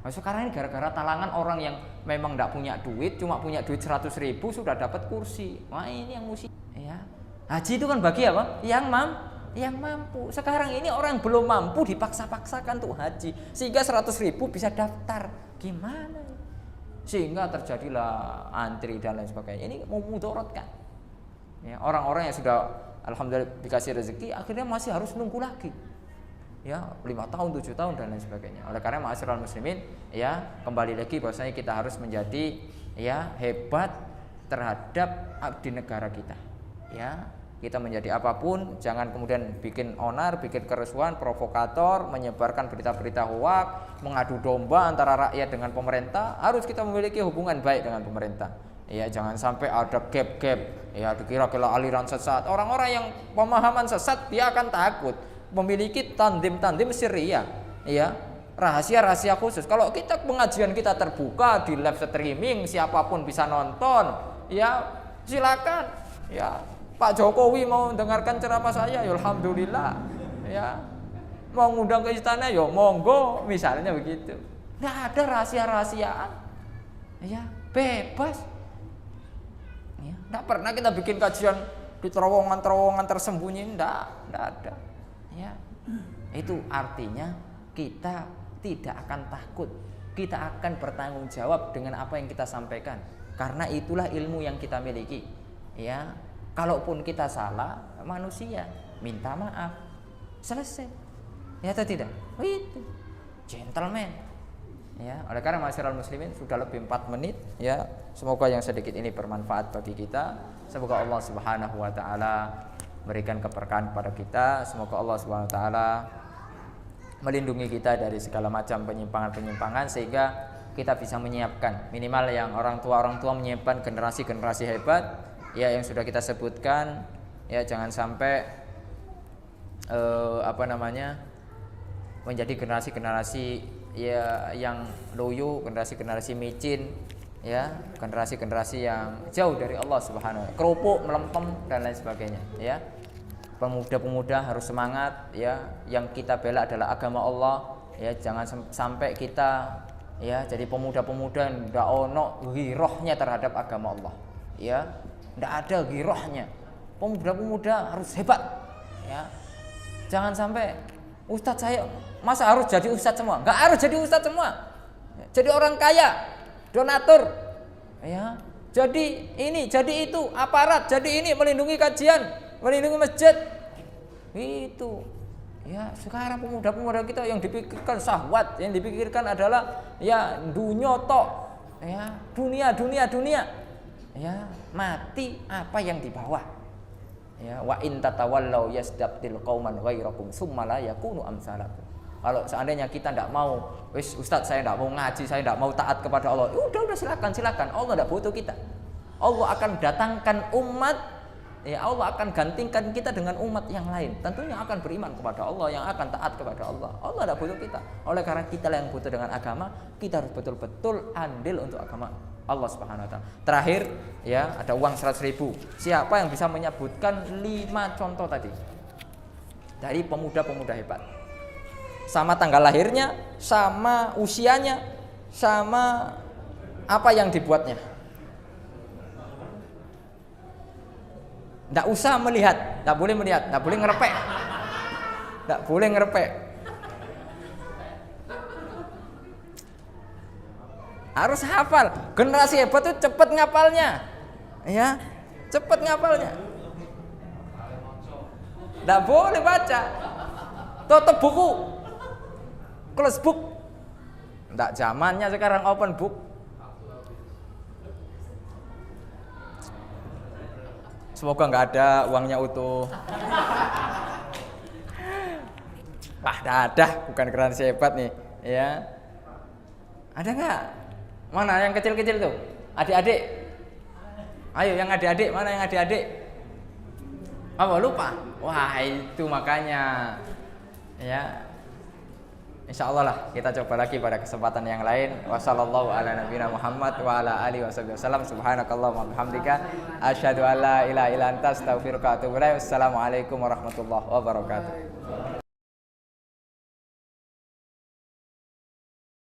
Nah, sekarang ini gara-gara talangan orang yang memang nggak punya duit, cuma punya duit 100.000 sudah dapat kursi. Wah ini yang musik. Ya. Haji itu kan bagi apa? Yang mampu. Sekarang ini orang belum mampu dipaksa-paksakan untuk haji, sehingga 100.000 bisa daftar. Gimana? Sehingga terjadilah antri dan lain sebagainya. Ini memudorotkan. Ya, orang-orang yang sudah alhamdulillah dikasih rezeki, akhirnya masih harus nunggu lagi. Ya 5 tahun, 7 tahun dan lain sebagainya. Oleh karena ma'asyiral muslimin, ya kembali lagi bahwasanya kita harus menjadi ya hebat terhadap abdi negara kita. Ya, kita menjadi apapun jangan kemudian bikin onar, bikin kerusuhan, provokator, menyebarkan berita-berita hoak, mengadu domba antara rakyat dengan pemerintah. Harus kita memiliki hubungan baik dengan pemerintah. Ya, jangan sampai ada gap-gap. Ya, dikira-kira aliran sesat. Orang-orang yang pemahaman sesat dia akan takut memiliki tandim syria, ya rahasia khusus. Kalau kita pengajian kita terbuka di live streaming, siapapun bisa nonton, ya silakan. Ya Pak Jokowi mau dengarkan ceramah saya, ya alhamdulillah. Ya mau ngundang ke istana, ya monggo, misalnya begitu. Nggak ada rahasia-rahasiaan, ya bebas. Ya, nggak pernah kita bikin kajian di terowongan tersembunyi, nggak ada. Ya, itu artinya kita tidak akan takut, kita akan bertanggung jawab dengan apa yang kita sampaikan, karena itulah ilmu yang kita miliki. Ya, kalaupun kita salah, manusia minta maaf, selesai. Ya atau tidak? Oh, itu gentleman. Ya, oleh karena ma'asyiral muslimin sudah lebih 4 menit. Ya, semoga yang sedikit ini bermanfaat bagi kita. Semoga Allah Subhanahu wa taala berikan keberkahan kepada kita. Semoga Allah Subhanahu wa taala melindungi kita dari segala macam penyimpangan-penyimpangan sehingga kita bisa menyiapkan minimal yang orang tua menyiapkan generasi-generasi hebat ya yang sudah kita sebutkan. Ya jangan sampai menjadi generasi-generasi ya yang loyo, generasi-generasi micin, ya generasi-generasi yang jauh dari Allah Subhanahu wa taala, kerupuk melempem dan lain sebagainya. Ya pemuda-pemuda harus semangat. Ya yang kita bela adalah agama Allah. Ya jangan sampai kita ya jadi pemuda-pemuda yang ndak ono girohnya terhadap agama Allah. Ya ndak ada girohnya. Pemuda-pemuda harus hebat. Ya jangan sampai ustadz saya masa harus jadi ustadz semua? Nggak harus jadi ustadz semua. Jadi orang kaya, donatur, ya. Jadi ini, jadi itu, aparat, jadi ini, melindungi kajian, melindungi masjid. Itu. Ya, sekarang pemuda-pemuda kita yang dipikirkan syahwat, yang dipikirkan adalah ya dunia tok. Ya, dunia. Ya, mati apa yang dibawa. Ya, wa in tatawallaw yastabdil qauman ghairakum tsumma la yakunu amsalakum. Kalau seandainya kita tidak mau, wis Ustadz saya tidak mau ngaji, saya tidak mau taat kepada Allah, udah silakan. Allah tidak butuh kita. Allah akan datangkan umat, ya Allah akan gantikan kita dengan umat yang lain. Tentunya akan beriman kepada Allah, yang akan taat kepada Allah. Allah tidak butuh kita. Oleh karena kita yang butuh dengan agama, kita harus betul-betul andil untuk agama Allah Subhanahu wa taala. Terakhir, ya ada uang 100.000. Siapa yang bisa menyebutkan 5 contoh tadi dari pemuda-pemuda hebat? sama tanggal lahirnya, sama usianya, sama apa yang dibuatnya. Nggak usah melihat, nggak boleh melihat, nggak boleh ngerepek, nggak boleh ngerepek. Harus hafal. Generasi hebat tuh cepet ngapalnya, ya, cepet ngapalnya. Nggak boleh baca, tutup buku, close book. Nggak zamannya sekarang open book. Semoga nggak ada uangnya utuh. Wah, ada, bukan generasi hebat nih, ya. Ada nggak? Mana yang kecil-kecil tuh? Adik-adik. Ayo yang adik-adik, mana yang adik-adik? Apa lupa? Wah, itu makanya. Ya. Insyaallah lah kita coba lagi pada kesempatan yang lain. Wassallallahu ala nabiyina Muhammad wa ala alihi wasallam. Subhanakallahumma wa bihamdika asyhadu an la ilaha illa anta astaghfiruka wa atubu ilaik. Wassalamualaikum warahmatullahi wabarakatuh.